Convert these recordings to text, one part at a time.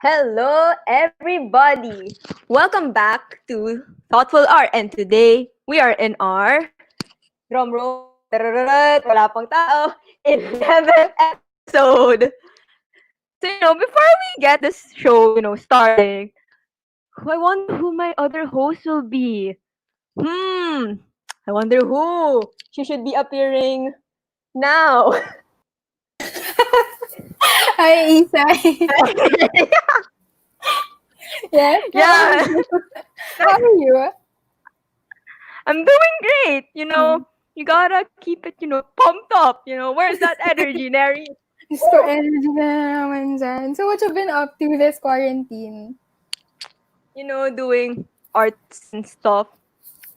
Hello, everybody! Welcome back to Thoughtful Art, and today we are in our drum roll. Tarararut, wala pang tao. 11th episode. So before we get this show, starting, I wonder who my other host will be. I wonder who. She should be appearing now. Hi, Isai. Yes. Yeah, How are you? I'm doing great. You gotta keep it, pumped up. Where's that energy, Neri? Gusto energy na naman dyan. So, what you been up to this quarantine? Doing arts and stuff.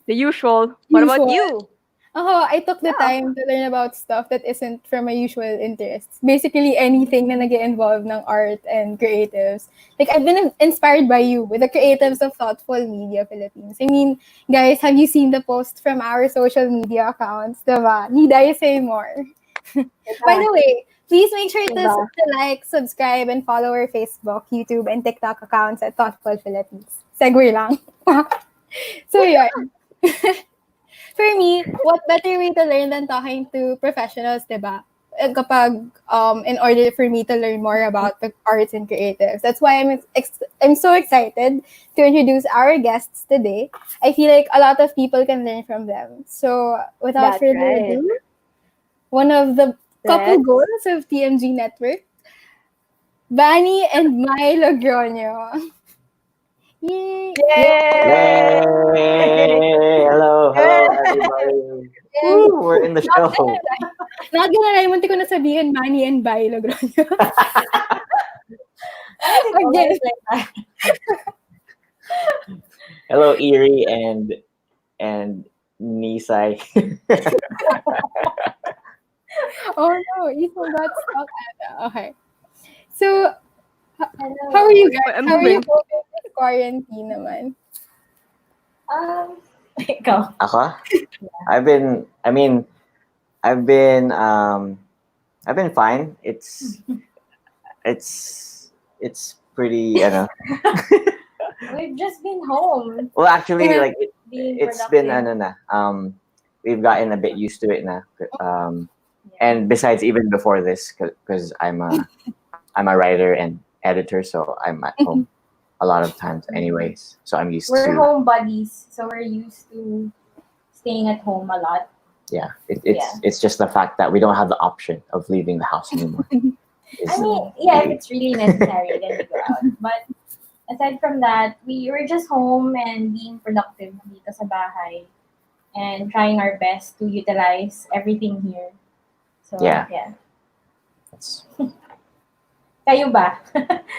The usual. What about Usual. you? I took the Yeah. time to learn about stuff that isn't from my usual interests. Basically, anything na nag-involve ng art and creatives. Like, I've been inspired by you with the creatives of Thoughtful Media Philippines. I mean, guys, have you seen the post from our social media accounts? Diba? Need I say more? By the way, please make sure to like, subscribe, and follow our Facebook, YouTube, and TikTok accounts at Thoughtful Philippines. Segue lang. So, yeah. For me, what better way to learn than talking to professionals, diba? In order for me to learn more about the arts and creatives. That's why I'm so excited to introduce our guests today. I feel like a lot of people can learn from them. So, without That's further right. ado, one of the couple Let's- goals of TMG Network, Bani and Mai Logroño. Yay! Yay! Hello, everybody. Woo, we're in the show. Not gonna lie, munti ko na sabihin Bani and Mai Logroño. Again. Hello, Erie and Nisai. Oh no, you forgot stuff. Okay. So, how are you guys? I'm How are you moving. coping with quarantine naman? Ikaw. Ako? I've been fine. It's pretty, We've just been home. well, actually, Yeah. like Being it's been, productive. we've gotten a bit used to it now. And besides, even before this, because I'm a writer and editor, so I'm at home a lot of times, anyways. So I'm used We're to. home buddies, so we're used to staying at home a lot. Yeah, it's just the fact that we don't have the option of leaving the house anymore. I mean, yeah, if it's really necessary, then we go out. But aside from that, we were just home and being productive dito sa bahay and trying our best to utilize everything here. So, Yeah. yeah. Kayo ba?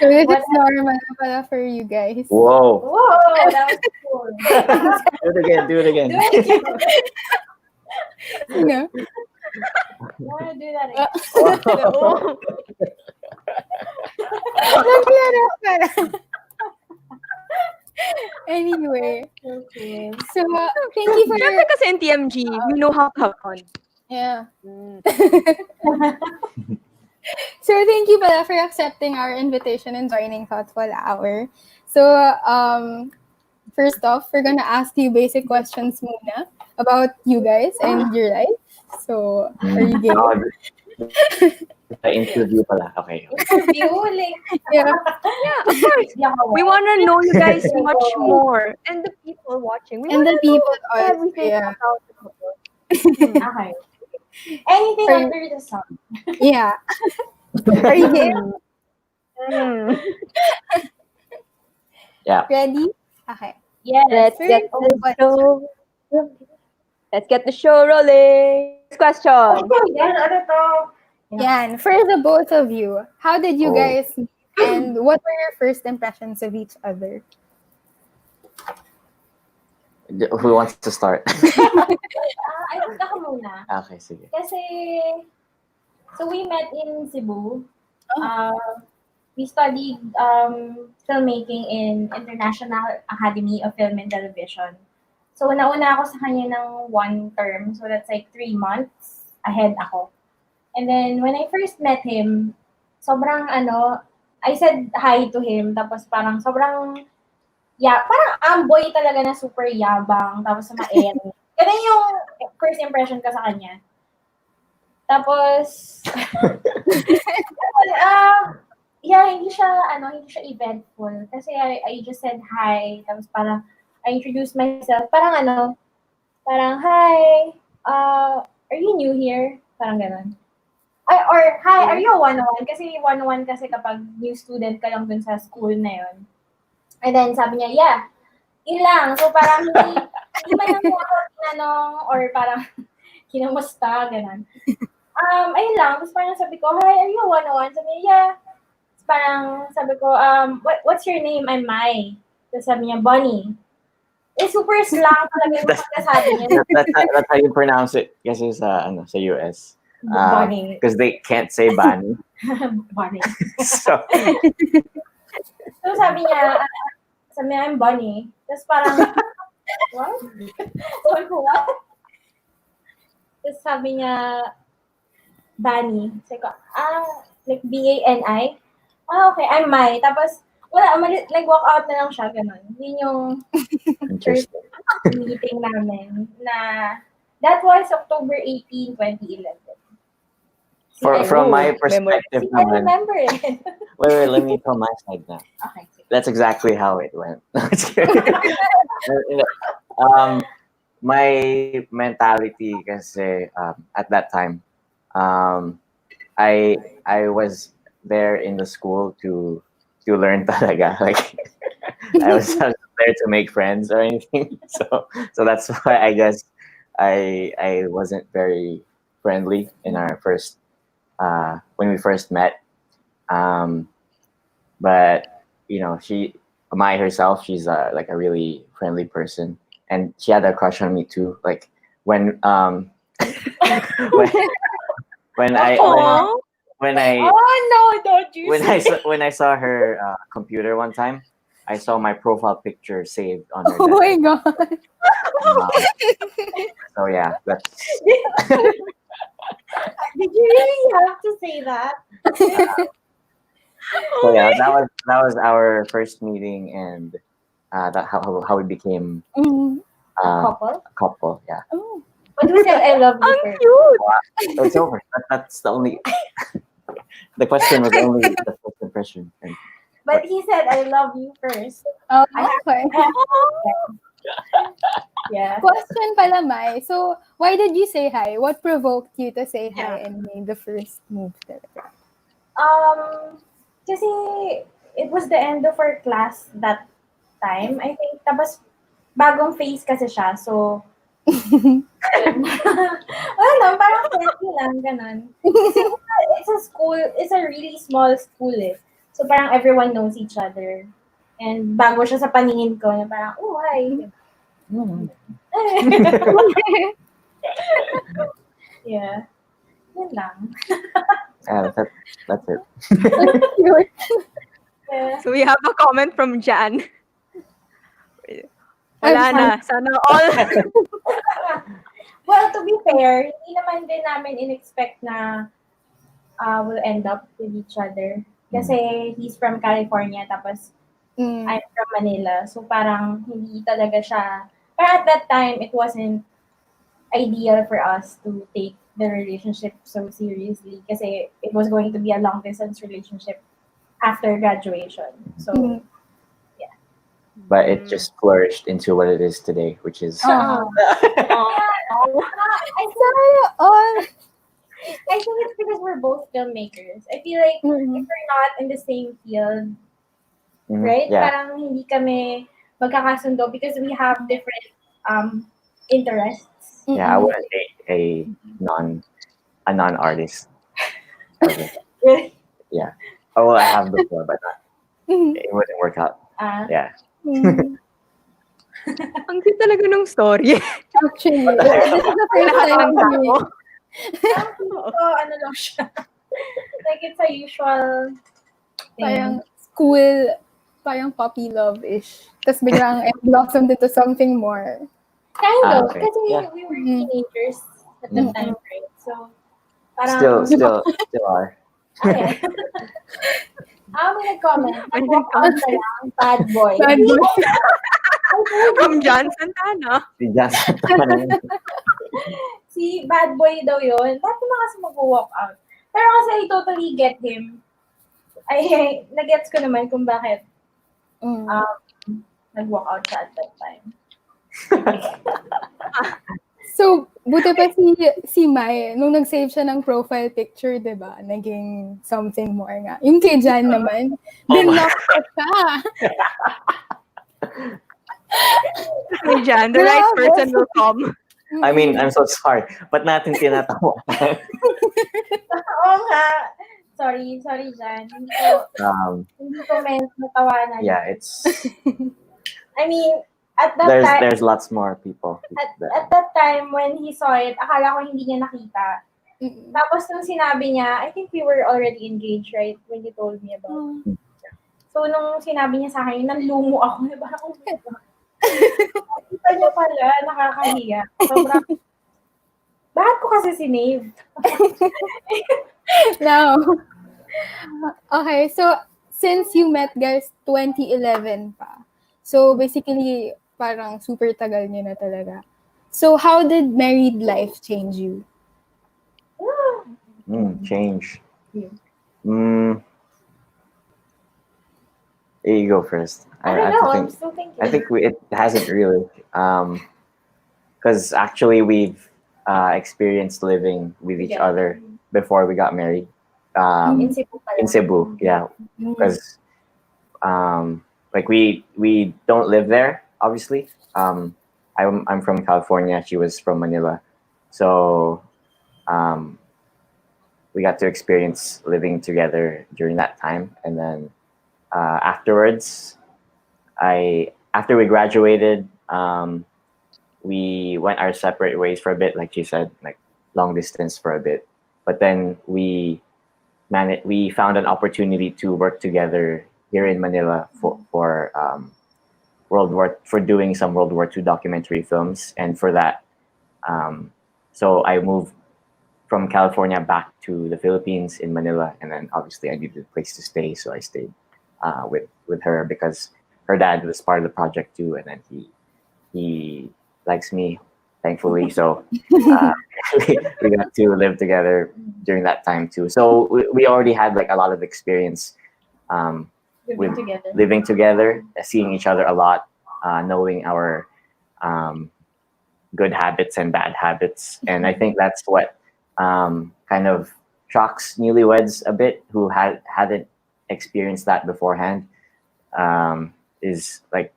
So this What- is normal na pala for you guys. Whoa! Whoa, that was cool. Do it again. Do it again. You know? You wanna do that again? Oh. Naglaro pala. Anyway, Okay. so thank you for Siyempre kasi in TMG, we know how to have fun. yeah. So thank you pala for accepting our invitation and joining Thoughtful Hour. So first off, we're gonna ask you basic questions muna about you guys and your life. So are you game? Oh, the interview pala. Okay. Like, Yeah. Yeah, of course. We want to know you guys much more. And the people watching. We And want the to know people also, everything yeah. about the okay. Anything Are you- under the sun. Yeah. Are you game? Mm. Yeah. Ready? Okay. Yes. Let's First get the question. show. Let's get the show rolling. First question. Yan, ano to? Yan, for the both of you, how did you Oh. guys meet and what were your first impressions of each other? Who wants to start? I think ako muna. Okay, sige. Kasi, so we met in Cebu. Oh. We studied filmmaking in International Academy of Film and Television. So, nauna ako sa kanya ng 1 term. So, that's like 3 months ahead ako. And then, when I first met him, sobrang I said hi to him, tapos parang sobrang, parang amboy talaga na super yabang, tapos maere. Ganun yung first impression ko sa kanya. Tapos, hindi siya eventful. Kasi I just said hi, tapos parang, I introduced myself, parang, hi, are you new here? Parang ganun. Or, hi, are you a 101? Kasi 101 kasi kapag new student ka lang dun sa school na yun. And then, sabi niya, yeah, yun lang. So, parang hindi man lang ako tinanong or parang kinamusta, ganun. Ayun lang. Tapos parang sabi ko, hi, are you a 101? Sabi niya, yeah. Tapos parang sabi ko, what's your name? I'm Mai. Tapos sabi niya, Bani. Super slang talaga yung pagkasabi niya. That's how you pronounce it kasi sa US. Bani. Because they can't say Bani. Bani. So sabi niya, I'm Bani. Tapos parang, what? Sabi ko, what? Tapos sabi niya, Bani. Sabi ko, like B-A-N-I? Okay, I'm Mai. Tapos, walk out na lang siya, ganun. Yun yung first meeting namin na, that was October 18, 2011. From my perspective, I remember it. wait, let me tell my side now. Okay. That's exactly how it went. My mentality kasi at that time, I was there in the school to learn talaga. Like I was there to make friends or anything. So that's why I guess I wasn't very friendly in our first when we first met. But Mai herself, she's like a really friendly person, and she had a crush on me too. Like when when I Aw. Oh no, don't you when I saw her computer one time, I saw my profile picture saved on her Oh desk. my god. So yeah, that's Did you really have to say that? so yeah. That was our first meeting, and that how we became Mm. Couple? a couple. Yeah, Oh. But who said I love you Ang first? cute! so it's over. That's the only. The question was only the first impression. And But he said I love you first. Oh, I have- okay. Yeah. Question pala, Mai. So, why did you say hi? What provoked you to say hi Yeah. and make the first move talaga? Kasi it was the end of our class that time, I think. Tapos, bagong face kasi siya. So, parang friendly lang, ganun. Kasi it's a school, it's a really small school eh. So, parang everyone knows each other. And bago siya sa paningin ko, na parang, oh, hi. Yeah. Yun lang. yeah, that's it. Cute. Yeah. So we have a comment from Jan. Wala na. Sana all. Well, to be fair, hindi naman din namin in-expect na we'll end up with each other. Kasi he's from California, tapos Mm. I'm from Manila. So parang hindi talaga siya, parang at that time, it wasn't ideal for us to take the relationship so seriously kasi it was going to be a long distance relationship after graduation. So, Mm. But it just flourished into what it is today, which is Oh. I All. think it's because we're both filmmakers. I feel like Mm. if we're not in the same field, Mhm, right? yeah. Parang hindi kami magkakasundo because we have different interests. Yeah, I wouldn't date a non-artist. Okay. Really? Yeah. Oh, well, I have before, but Mm. it wouldn't work out. Yeah. Mm. Ang cute talaga ng story. Actually, this is the first time I'm hearing it. So, ano lang siya. Like, it's a usual thing. Parang school, parang puppy love-ish. Tapos biglang it blossomed into something more. Kind of. Okay. Kasi Yeah. we were teenagers at the time, right? So, parang... Still are. Ah, yeah. May nag-comment. May Nag-walk out ka lang, bad boy. Bad boy. From John Santana. Si Jan Santana. Si bad boy daw yun. Bakit naman kasi mag-walk out? Pero kasi I totally get him. Ay, nag-gets ko naman kung bakit nag-walk out siya at that time. So, buti pa si Mai, nung nag-save siya ng profile picture, di ba? Naging something more nga. Yung kay Jan naman, binlock ka. Hey, Jan, the right person will come. I mean, I'm so sorry. Ba't natin tinatawa? Oo nga. Sorry, Jan. Hindi ko meant natawanan. Yeah, it's I mean, at that time, there's lots more people. at that time when he saw it, akala ko hindi niya nakita. Tapos nung sinabi niya, I think we were already engaged, right? When he told me about it. So nung sinabi niya sa akin, nanlumo ako. Diba? Kita niya pala, nakakahiya. Sobrang, bakit ko kasi sinave? No. Okay, so since you met guys 2011 pa. So basically, parang super tagal niyo na talaga. So how did married life change you? Change. Yeah. You go first. I don't know, I'm still thinking. I think it hasn't really, because actually we've experienced living with each other before we got married. In Cebu pala. In Cebu, yeah, because like we don't live there, obviously. I'm from California. She was from Manila, so we got to experience living together during that time, and then afterwards, after we graduated, we went our separate ways for a bit, like she said, like long distance for a bit. But then we found an opportunity to work together here in Manila for doing some World War II documentary films, and for that, so I moved from California back to the Philippines in Manila, and then obviously I needed a place to stay, so I stayed with her because her dad was part of the project too, and then he likes me, thankfully. So we got to live together during that time too. So we already had like a lot of experience living together, seeing each other a lot, knowing our good habits and bad habits, and I think that's what kind of shocks newlyweds a bit who hadn't experienced that beforehand, is like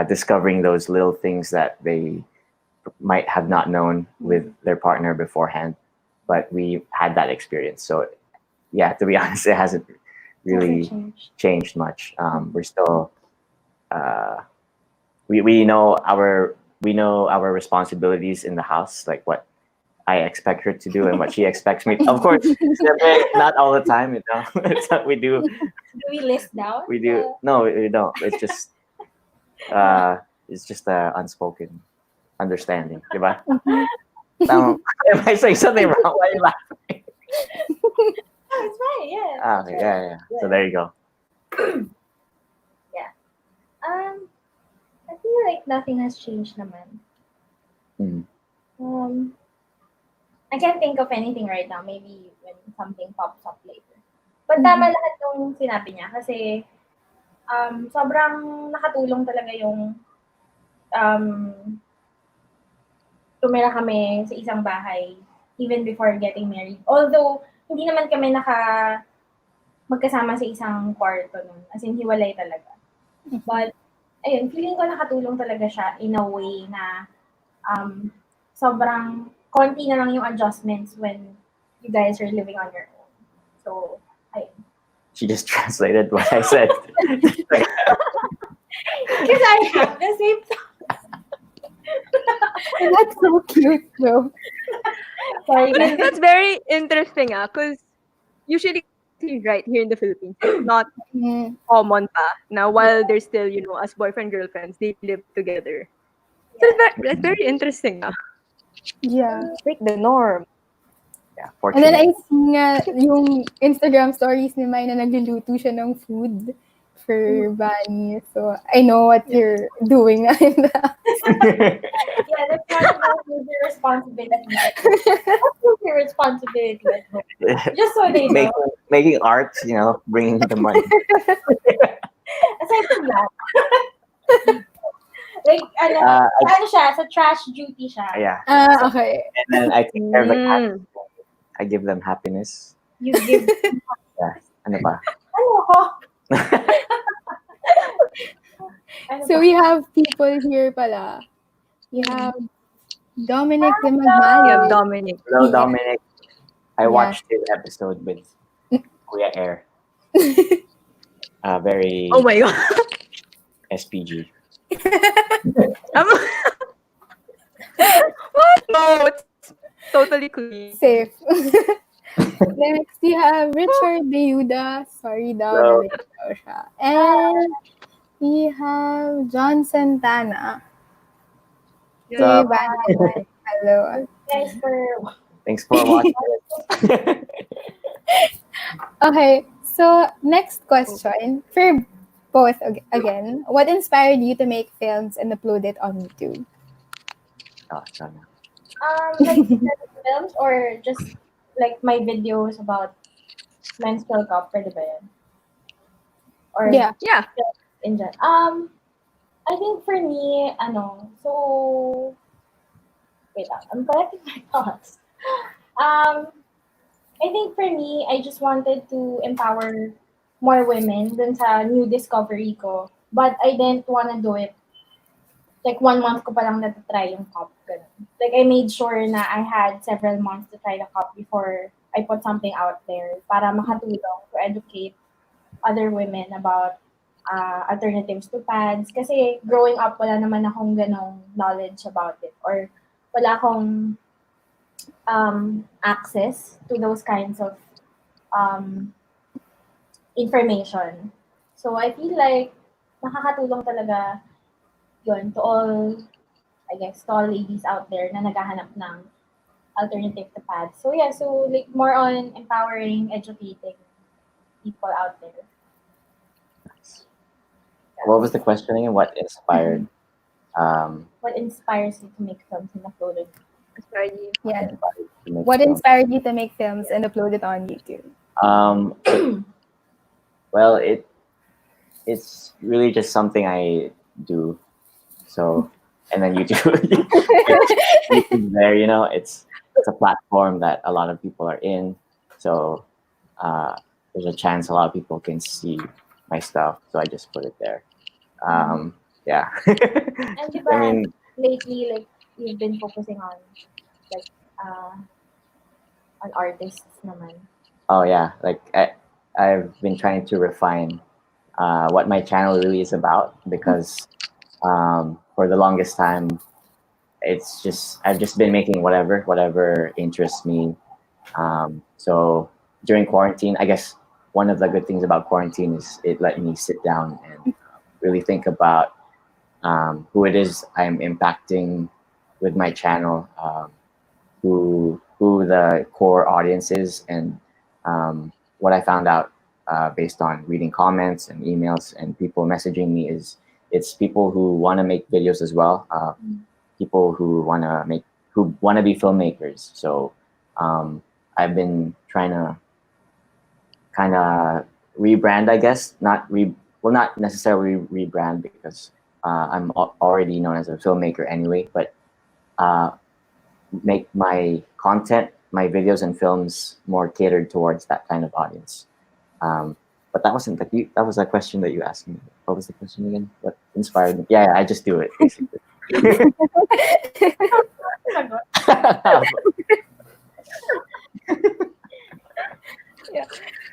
discovering those little things that they might have not known with their partner beforehand, but we had that experience. So yeah, to be honest, it hasn't really changed much. We're still we know our responsibilities in the house, like what I expect her to do and what she expects me to. Of course, not all the time, you know. It's not, we do. Do we list down? We do. No, we don't. It's just unspoken understanding, diba? Now, if I say something wrong, why are you laughing? Oh, it's fine, yeah. Okay, yeah. So there you go. Yeah. I feel like nothing has changed naman. I can't think of anything right now. Maybe when something pops up later. But tama lahat nung sinabi niya kasi sobrang nakatulong talaga yung tumira kami sa isang bahay even before getting married. Although, hindi naman kami magkasama sa isang kwarto nun. As in, hiwalay talaga. But, ayun, feeling ko nakatulong talaga siya in a way na sobrang konti na lang yung adjustments when you guys are living on your own. So, ayun. She just translated what I said. Because I have the same thought. That's so cute, though. Sorry. That's very interesting, because usually, right here in the Philippines, it's not common pa na while they're still, as boyfriend girlfriends, they live together. So it's very interesting. Yeah. Break the norm. yeah, And then I fortunate. see nga yung Instagram stories ni Mai na nagluluto siya ng food for Bani. So, I know what you're doing na in the Yeah, that's one of my major responsibilities at home. What's your responsibility at home? Just so they know. making art, bringing the money. Aside from that, like, Uh, ano siya, sa trash duty siya. yeah, okay. and then I take care of the cat. Mm. I give them happiness. You give, Yeah, ano ba? ano ko? Ano So, ba? we have people here pala. We have Dominic de You Magmalo. have Dominic. Hello, Yeah. Dominic. I Yeah. watched his episode with Kuya Air. Very Oh my god. SPG. Um, what? No, it's totally clean. Safe. Next, we have Richard Deyuda. Sorry daw, Hello. nalate daw siya. And we have John Santana. What's up? Bani. Hello. Guys, for Thanks for watching. Okay, so next question for both again. What inspired you to make films and upload it on YouTube? Oh, sana. like films or just like my videos about menstrual cup, pwede ba yun? Or Yeah. Yeah. in general. I think for me, so wait lang, I'm collecting my thoughts. I think for me, I just wanted to empower more women dun sa new discovery ko. But I didn't wanna do it like 1 month ko pa lang natatry yung cup. Ganun. Like I made sure na I had several months to try the cup before I put something out there para makatulong to educate other women about alternatives to pads. Kasi growing up, wala naman akong ganong knowledge about it. Or wala akong access to those kinds of information. So I feel like nakakatulong talaga yun to all, I guess, to all ladies out there na naghahanap ng alternative to pads. So yeah, so like more on empowering, educating people out there. What was the question again? What inspired? What inspires you to make films and upload it? Sorry. Yeah. To make What films? inspired you to make films and upload it on YouTube? Well, it's really just something I do. So, and then YouTube, YouTube there, it's a platform that a lot of people are in. So, there's a chance a lot of people can see my stuff. So I just put it there. Yeah. And diba, I mean, lately, like, you've been focusing on, like, on artists naman. oh yeah, like I've been trying to refine what my channel really is about because for the longest time I've just been making whatever interests me. So during quarantine, I guess one of the good things about quarantine is it let me sit down and really think about who it is I'm impacting with my channel, who the core audience is, and what I found out based on reading comments and emails and people messaging me is it's people who want to make videos as well, people who want to be filmmakers. So I've been trying to kind of rebrand, I guess, not necessarily rebrand because I'm already known as a filmmaker anyway, but make my content, my videos and films more catered towards that kind of audience. But that wasn't that was a question that you asked me. What was the question again? What inspired me? Yeah, I just do it basically.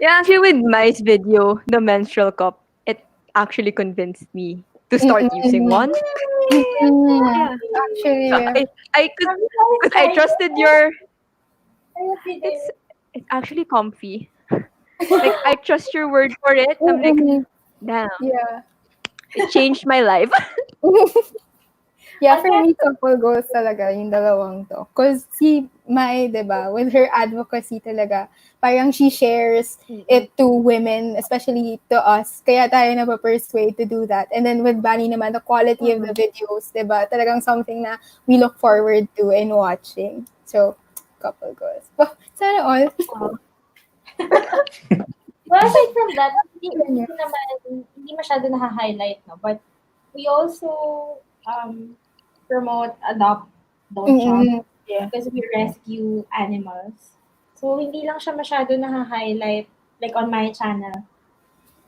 Yeah, actually with Mai's video, the menstrual cup, it actually convinced me to start using one. Yeah. Actually, I could, Have you guys because I tried trusted it? your I hope you did. it's actually comfy. Like I trust your word for it. I'm like, damn, yeah. it changed my life. Yeah, for me, couple goals talaga yung dalawang to. Because si Mai, diba, with her advocacy talaga, parang she shares it to women, especially to us. Kaya tayo napapersuade to do that. And then with Bani naman, the quality of the videos, diba, talagang something na we look forward to in watching. So, couple goals. Well, sana all. Well, aside from that, hindi masyado na-highlight, no? But we also promote adopt, don't shop. Yeah. Because we rescue animals. So, hindi lang siya masyado na-highlight like on my channel.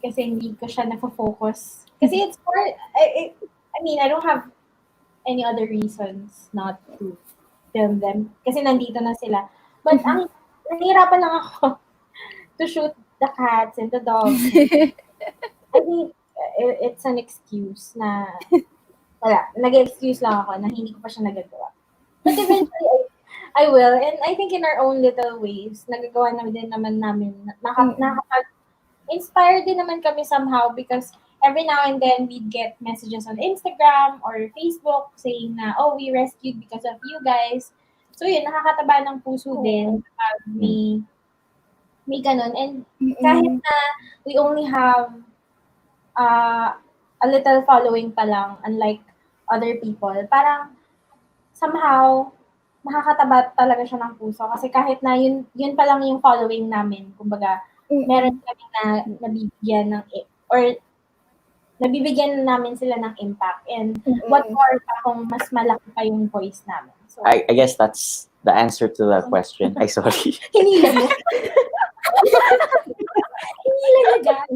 Kasi hindi ko siya na-focus. Kasi it's more, I mean, I don't have any other reasons not to film them. Kasi nandito na sila. But nahihirapan lang ako to shoot the cats and the dogs. I think it's an excuse na wala. Nag-excuse lang ako na hindi ko pa siya nagagawa. But eventually, I will. And I think in our own little ways, nagagawa na din naman namin. Nakapag-inspire din naman kami somehow because every now and then we'd get messages on Instagram or Facebook saying na, oh, we rescued because of you guys. So yun, nakakataba ng puso din kapag may ganun. And kahit na we only have a little following pa lang, unlike other people, parang somehow, nakakataba talaga siya ng puso. Kasi kahit na yun pa lang yung following namin, kumbaga, meron kami na nabibigyan ng, or nabibigyan namin sila ng impact. And what more pa kung mas malaki pa yung voice namin. So, I guess that's the answer to the question. Ay, sorry. hindi lang yan. Hindi lang yan.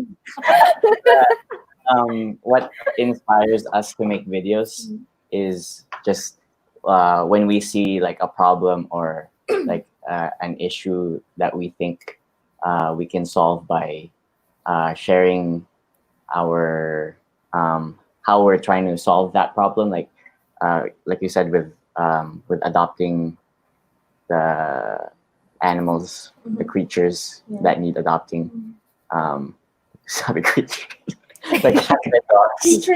What inspires us to make videos is just when we see like a problem or like an issue that we think we can solve by sharing our how we're trying to solve that problem, like you said with adopting the animals, the creatures that need adopting. Sabi creature. Like cats and dogs.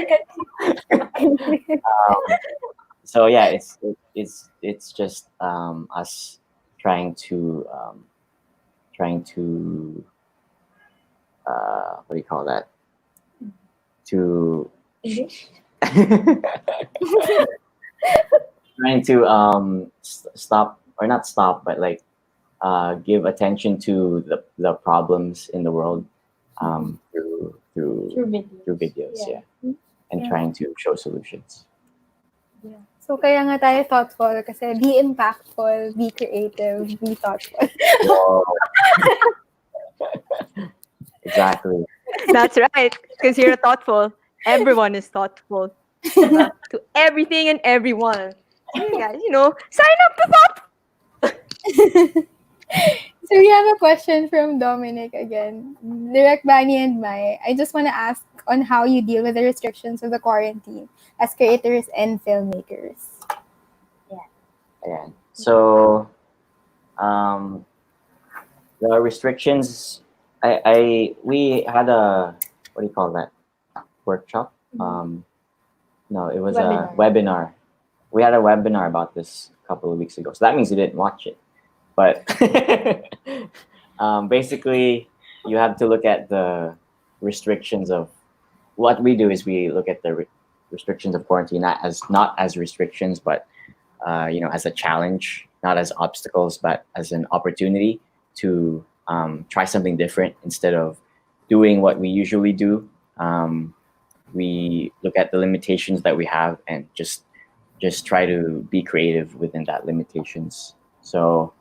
So yeah, it's just us trying to what do you call that? To trying to stop, or not stop, but like give attention to the problems in the world through videos, yeah. And trying to show solutions. Yeah. So kaya nga tayo thoughtful kasi be impactful, be creative, be thoughtful. Whoa. Exactly. That's right. Because you're thoughtful. Everyone is thoughtful. To everything and everyone. So you guys, sign up to thought. So we have a question from Dominic again. Direct Bani and Mai, I just want to ask on how you deal with the restrictions of the quarantine as creators and filmmakers. Yeah. So the restrictions, we had a, what do you call that, workshop? No, it was a webinar. We had a webinar about this a couple of weeks ago. So that means you didn't watch it. But basically, you have to look at the restrictions of what we do. Is we look at the restrictions of quarantine not as restrictions, but as a challenge, not as obstacles, but as an opportunity to try something different instead of doing what we usually do. We look at the limitations that we have and just try to be creative within that limitations. So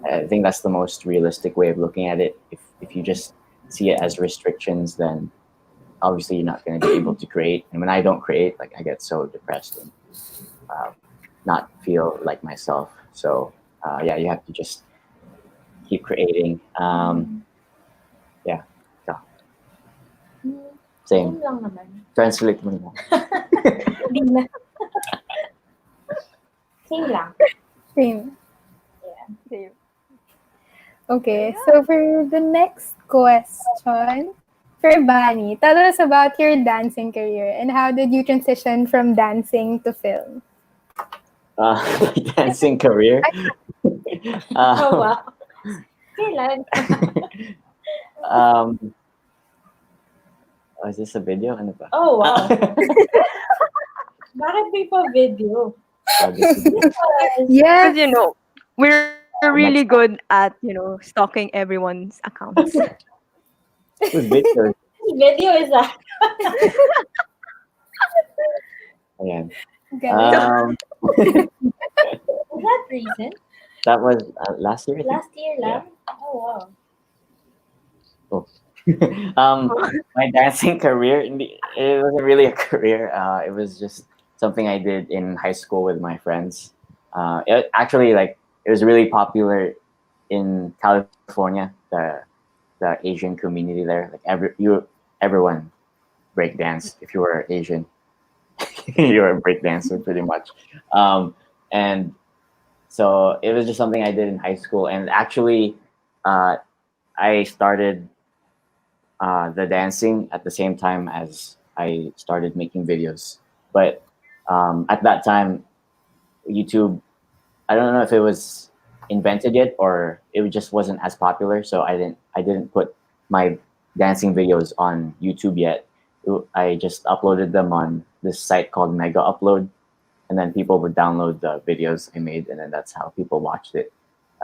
I think that's the most realistic way of looking at it. If you just see it as restrictions, then obviously you're not going to be able to create. And when I don't create, like I get so depressed and not feel like myself. So you have to just keep creating. Yeah. So. Same. Lang naman. Translate mo na. Hindi na. Same lang. Same. Same. Okay, so for the next question, For Bani, tell us about your dancing career and how did you transition from dancing to film? My dancing career. Oh, um, wow. Kailan? um, is this a video? Ano ba? Oh, wow. Bakit may pa video? Yes. Because, we're really next good at, stalking everyone's accounts. Whose video? Whose video is that? Ayan. Guys. Is that recent? That was last year, I think. Last year lang? Oh, wow. My dancing career, it wasn't really a career. It was just something I did in high school with my friends. Actually, like, it was really popular in California, the Asian community there. Like everyone break dance. If you were Asian, you were a break dancer pretty much. And so it was just something I did in high school. And actually, I started the dancing at the same time as I started making videos. But at that time, YouTube, I don't know if it was invented yet or it just wasn't as popular. So I didn't put my dancing videos on YouTube yet. I just uploaded them on this site called Mega Upload, and then people would download the videos I made, and then that's how people watched it.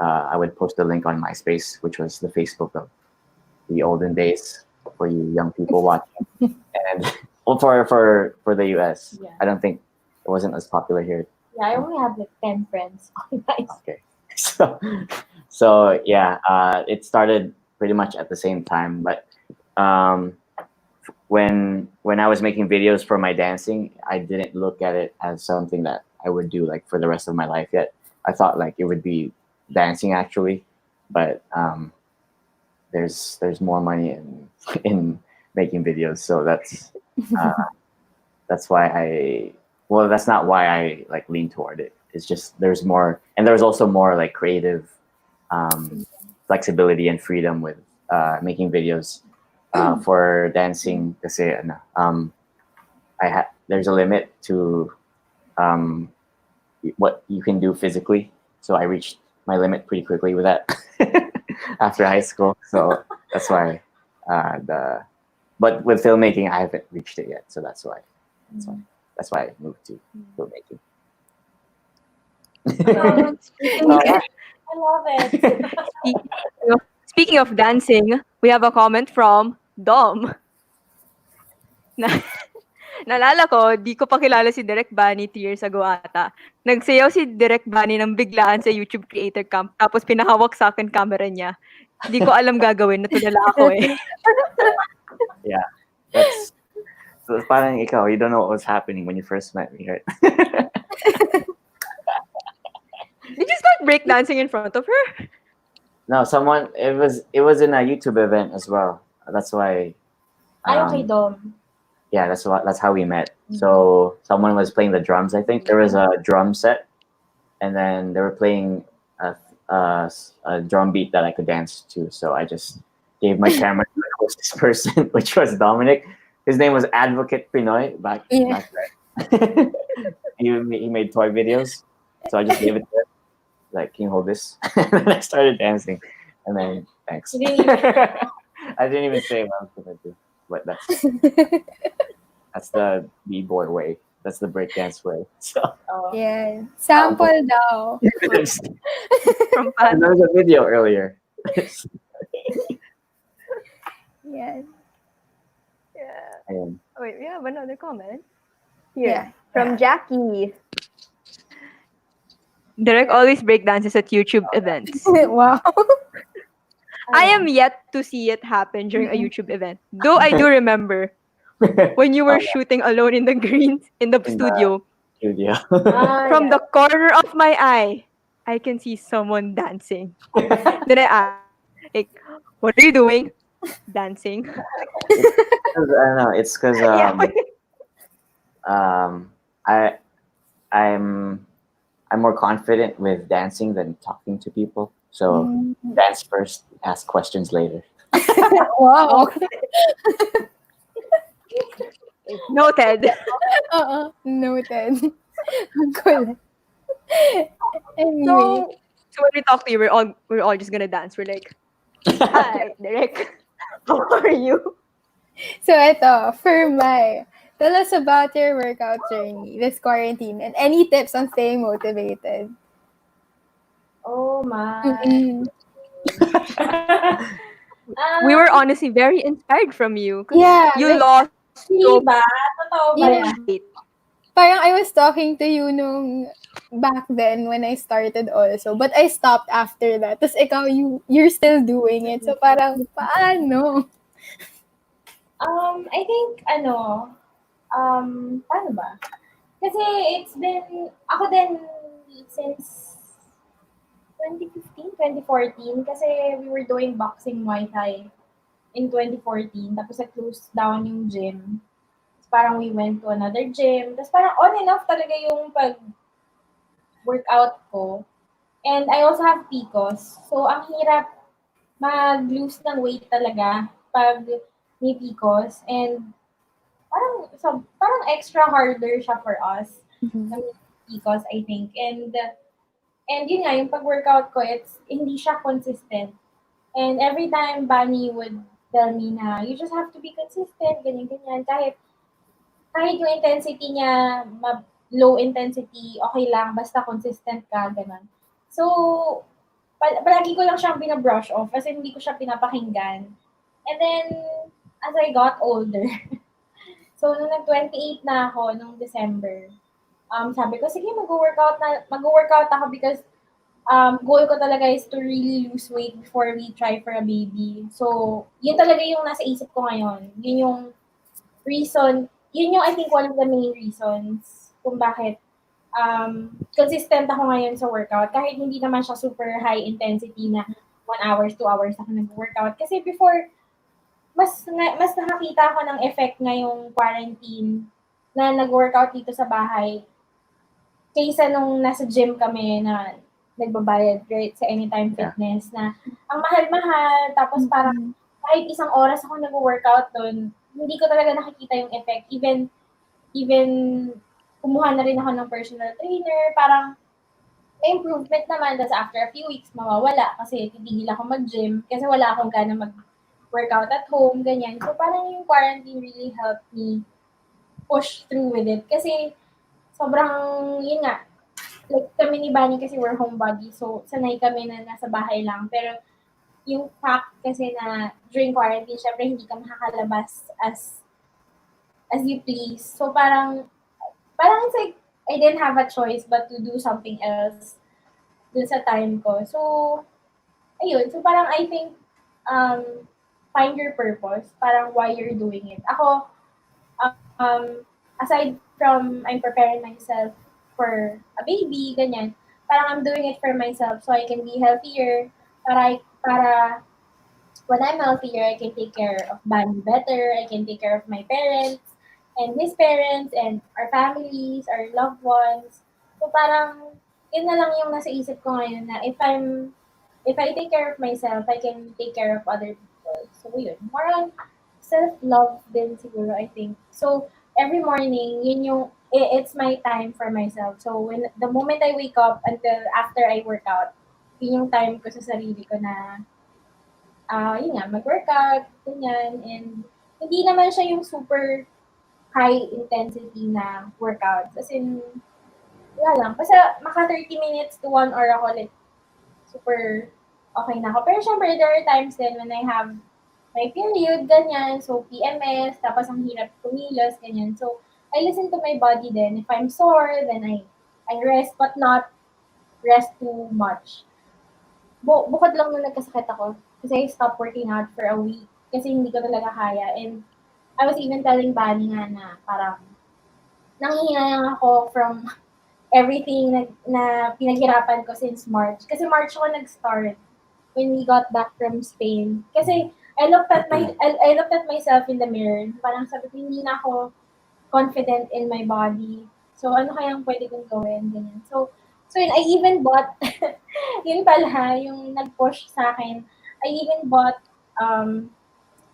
I would post a link on MySpace, which was the Facebook of the olden days for you young people watching. And well, for the US, Yeah. I don't think it wasn't as popular here. Yeah, I only have like 10 friends on my Okay, so yeah, it started pretty much at the same time. But when I was making videos for my dancing, I didn't look at it as something that I would do like for the rest of my life yet. I thought like it would be dancing actually, but there's more money in making videos, so that's why that's not why I like lean toward it. It's just there's more, and there's also more like creative flexibility and freedom with making videos. For dancing, kasi there's a limit to what you can do physically. So I reached my limit pretty quickly with that after high school. So that's why but with filmmaking, I haven't reached it yet. So that's why I moved to filmmaking. I love it. Speaking of dancing, we have a comment from Dom. Naalala ko, di ko pa kilala si Direk Bani 2 years ago ata. Nagsayaw si Direk Bani ng biglaan sa YouTube Creator Camp, tapos pinahawak sa akin camera niya. Di ko alam gagawin, natulala ako eh. Yeah, that's so parang ikaw, you don't know what was happening when you first met me, right? Did you start breakdancing in front of her? No, it was in a YouTube event as well. That's why. Ay, okay, Dom. Yeah, that's how we met. So someone was playing the drums. I think there was a drum set, and then they were playing a drum beat that I could dance to. So I just gave my camera to the hostess person, which was Dominic. His name was Advocate Pinoy back then. he made toy videos, so I just gave it to him. Like, can you hold this? And then I started dancing, and then thanks. You didn't even- I didn't even say what I was gonna do, but that's the b-boy way. That's the breakdance way. So Oh. Yeah. Sample daw. From and there was a video earlier. Yeah. Ayan. Wait, we have another comment. Yeah. From Jackie. Direk always breakdances at YouTube events. Wow. I am yet to see it happen during a YouTube event. Though I do remember when you were shooting alone in the green in the studio. Studio. From the corner of my eye, I can see someone dancing. Then I ask, like, what are you doing? Dancing. I don't know. It's because I'm more confident with dancing than talking to people. So dance first, ask questions later. Wow. Noted. Noted. Ang kulit. Anyway. So when we talk to you, we're all just gonna dance. We're like, hi, Derek. How are you? So ito, for Mai, tell us about your workout journey this quarantine and any tips on staying motivated. Oh my. Mm-mm. We were honestly very inspired from you because Yeah, you like, lost so Really ba? Totoo ba Yeah. yan? weight. parang I was talking to you nung back then when I started also, but I stopped after that. Tapos ikaw, you're still doing it. So parang, paano? I think, paano ba? Kasi it's been, ako din, since 2015, 2014, kasi we were doing boxing Muay Thai in 2014, tapos nag-close down yung gym. Tapos parang we went to another gym. Tapos parang on and off talaga yung pag-workout ko. And I also have PCOS. So, ang hirap mag-lose ng weight talaga pag may PCOS. And parang extra harder siya for us na may PCOS, I think. And yun nga, yung pag-workout ko, hindi siya consistent. And every time Bani would tell me na, you just have to be consistent, ganyan-ganyan. Kahit yung intensity niya, low intensity, okay lang, basta consistent ka, ganun. So, palagi ko lang siyang binabrush off kasi hindi ko siya pinapakinggan. And then, as I got older, so nung nag-28 na ako, nung December, sabi ko, sige, mag-workout ako because goal ko talaga is to really lose weight before we try for a baby. So, yun talaga yung nasa isip ko ngayon. Yun yung reason, yun yung I think one of the main reasons kung bakit consistent ako ngayon sa workout. Kahit hindi naman siya super high intensity na 1 hours, 2 hours ako nag-workout. Kasi before, mas nakakita ako ng effect ngayong quarantine na nag-workout dito sa bahay kaysa nung nasa gym kami na nagbabayad, right, sa Anytime Fitness na ang mahal-mahal, tapos parang kahit isang oras ako nag-workout doon, hindi ko talaga nakikita yung effect. Even kumuha na rin ako ng personal trainer, parang may improvement naman. Tapos after a few weeks, mawawala kasi titigil ako mag-gym kasi wala akong gana mag-workout at home, ganyan. So parang yung quarantine really helped me push through with it. Kasi sobrang, yun nga, like kami ni Bani kasi we're homebody, so sanay kami na nasa bahay lang. Pero yung fact kasi na during quarantine, syempre hindi ka makakalabas as you please. So parang it's like I didn't have a choice but to do something else dun sa time ko. So, ayun. So parang I think find your purpose, parang why you're doing it. Ako, aside from I'm preparing myself for a baby, ganyan, parang I'm doing it for myself so I can be healthier, para when I'm healthier, I can take care of Bani better, I can take care of my parents, and his parents, and our families, our loved ones. So parang, yun na lang yung nasa isip ko ngayon na if I take care of myself, I can take care of other people. So yun, more on self-love din siguro, I think. So, every morning, it's my time for myself. So, the moment I wake up until after I work out, yun yung time ko sa sarili ko na, yun nga, mag-workout, ganyan, and hindi naman siya yung super high intensity na workout. As in, wala lang. Basta maka 30 minutes to 1 hour ako, like, super okay na ako. Pero syempre, there are times then when I have my period, ganyan. So, PMS, tapos ang hirap kumilos, ganyan. So, I listen to my body then. If I'm sore, then I rest, but not rest too much. Bukod lang nung nagkasakit ako, kasi I stopped working out for a week, kasi hindi ko talaga kaya. And I was even telling Bani nga na parang nanghihinayang ako from everything na pinaghirapan ko since March. Kasi March ako nag-start when we got back from Spain. Kasi I looked at myself in the mirror. Parang sabi ko, hindi na ako confident in my body. So, ano kayang pwede kong gawin? Ganyan. So yun, I even bought, yun pala, yung nag-push sa akin, I even bought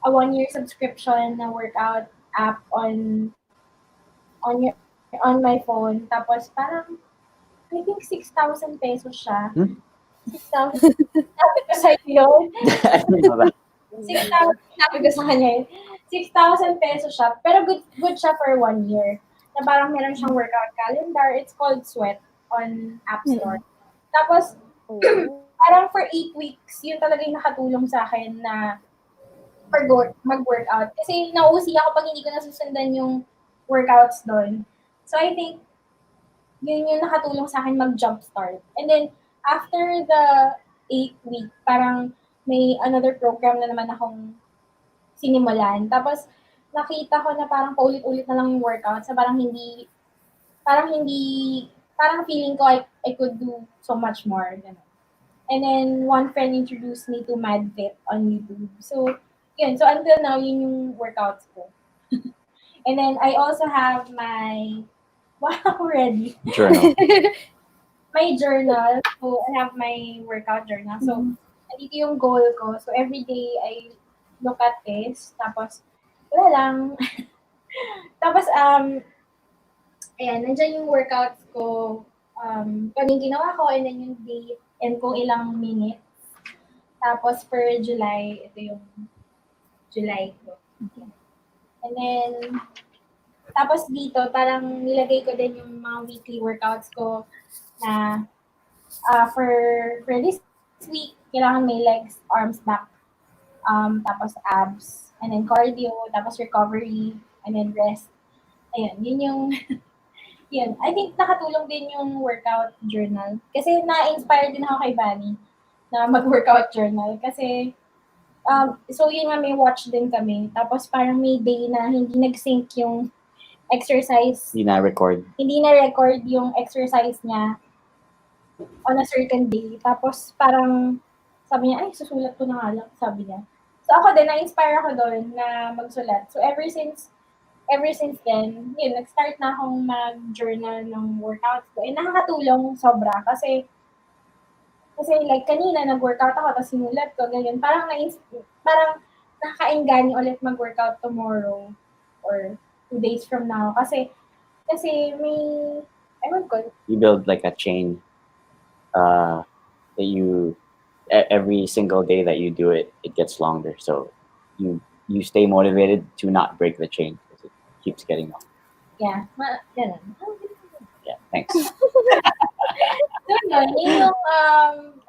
a 1-year subscription na workout app on my phone. Tapos parang I think 6,000 pesos siya. 6,000. Sabi ko sa yun. I didn't know that. 6,000. Sabi ko sa kanya yun. 6,000 pesos siya. Pero good siya for 1 year. Na parang meron siyang workout calendar. It's called Sweat on App Store. Tapos, parang for 8 weeks, yun talaga yung nakatulong sa akin na mag-workout. Kasi nauusi ako pag hindi ko nasusundan yung workouts doon. So, I think, yun yung nakatulong sa akin mag-jumpstart. And then, after the 8 week, parang may another program na naman akong sinimulan. Tapos, nakita ko na parang paulit-ulit na lang yung workout. So, parang feeling ko I could do so much more. Ganun. And then, one friend introduced me to MadFit on YouTube. So, yun. So, until now, yun yung workouts ko. And then, I also have my, wow, already. Journal. My journal. So, I have my workout journal. So, dito yung goal ko. So, every day, I look at this. Tapos, wala lang. Tapos, ayan, nandiyan yung workouts ko. Kaming ginawa ko, and then yung date, and kung ilang minutes. Tapos, for July, ito yung July ko. And then, tapos dito, parang nilagay ko din yung mga weekly workouts ko na for this week, kailangan may legs, arms, back, tapos abs, and then cardio, tapos recovery, and then rest. Ayun, yun yung, yun. I think nakatulong din yung workout journal. Kasi na-inspire din ako kay Bani na mag-workout journal. Kasi, so yun nga, may watch din kami. Tapos parang may day na hindi nag-sync yung exercise. Hindi na-record. Hindi na-record yung exercise niya on a certain day. Tapos parang sabi niya, ay, susulat ko na nga lang, sabi niya. So ako din, na-inspire ako doon na magsulat. So ever since then, yun, nag-start na akong mag-journal ng workouts ko. Eh, nakakatulong sobra kasi like kanina nag-workout ako tapos sinulat ko, ganyan. Parang nakaka-engganyo ulit mag-workout tomorrow or 2 days from now. Kasi may, ewan ko, You build like a chain that every single day that you do it, it gets longer. So you stay motivated to not break the chain because it keeps getting longer. yeah, ganun. Yeah, thanks. So yun yung,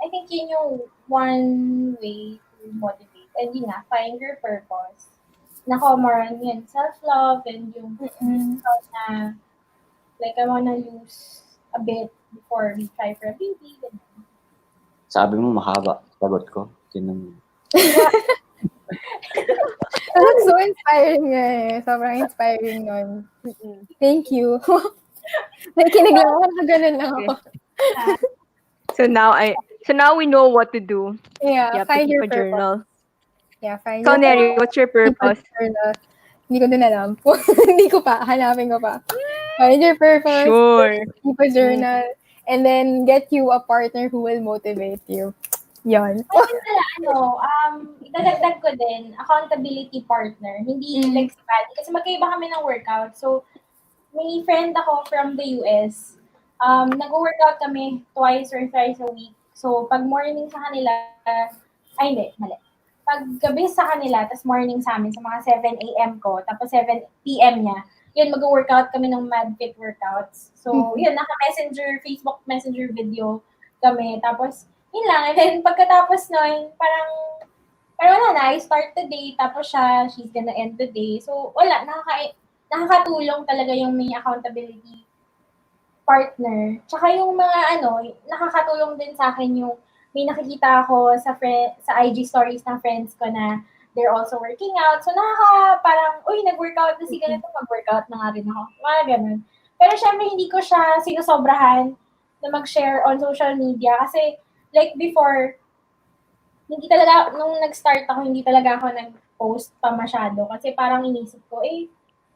I think yun yung one way to motivate. And yun nga, find your purpose. Nako, more on yun, self-love and yung thought na, like, I wanna lose a bit before we try for a baby. Ganun. Sabi mo mahaba. Sagot ko. Tinanong. That's so inspiring nga eh. Sobrang inspiring nun. Thank you. Nakikinig lang ako, ganun lang ako. So now we know what to do. Yeah, You have to find keep your a purpose. journal. Yeah, find So, your Neri, what's your purpose? Hindi ko din alam. Hindi ko pa. Hanapin ko pa. Find your purpose. Sure. Keep a journal. And then get you a partner who will motivate you. Yan. Ayun pala, idadagdag ko din, accountability partner. Hindi like si Patty. Kasi magkaiba kami ng workout. So, may friend ako from the US. Nag-workout kami twice or thrice a week. So, pag morning sa kanila, ay hindi, mali. Pag gabi sa kanila, tapos morning sa amin, sa mga 7 a.m. ko, tapos 7 p.m. niya, yun, mag-workout kami ng MadFit workouts. So, yun, naka-messenger, Facebook Messenger video kami. Tapos, yun lang. And then, pagkatapos nun, parang wala na, I start the day, tapos she's gonna end the day. So, wala, nakakatulong talaga yung may accountability partner. Tsaka yung mga nakakatulong din sa akin yung may nakikita ako sa IG stories ng friends ko na they're also working out. So parang, uy, nag-workout na si ganito, mag-workout na nga rin ako. Mga ganun. Pero syempre, hindi ko siya sinusobrahan na mag-share on social media. Kasi, like before, hindi talaga, nung nag-start ako, hindi talaga ako nag-post pa masyado. Kasi parang inisip ko,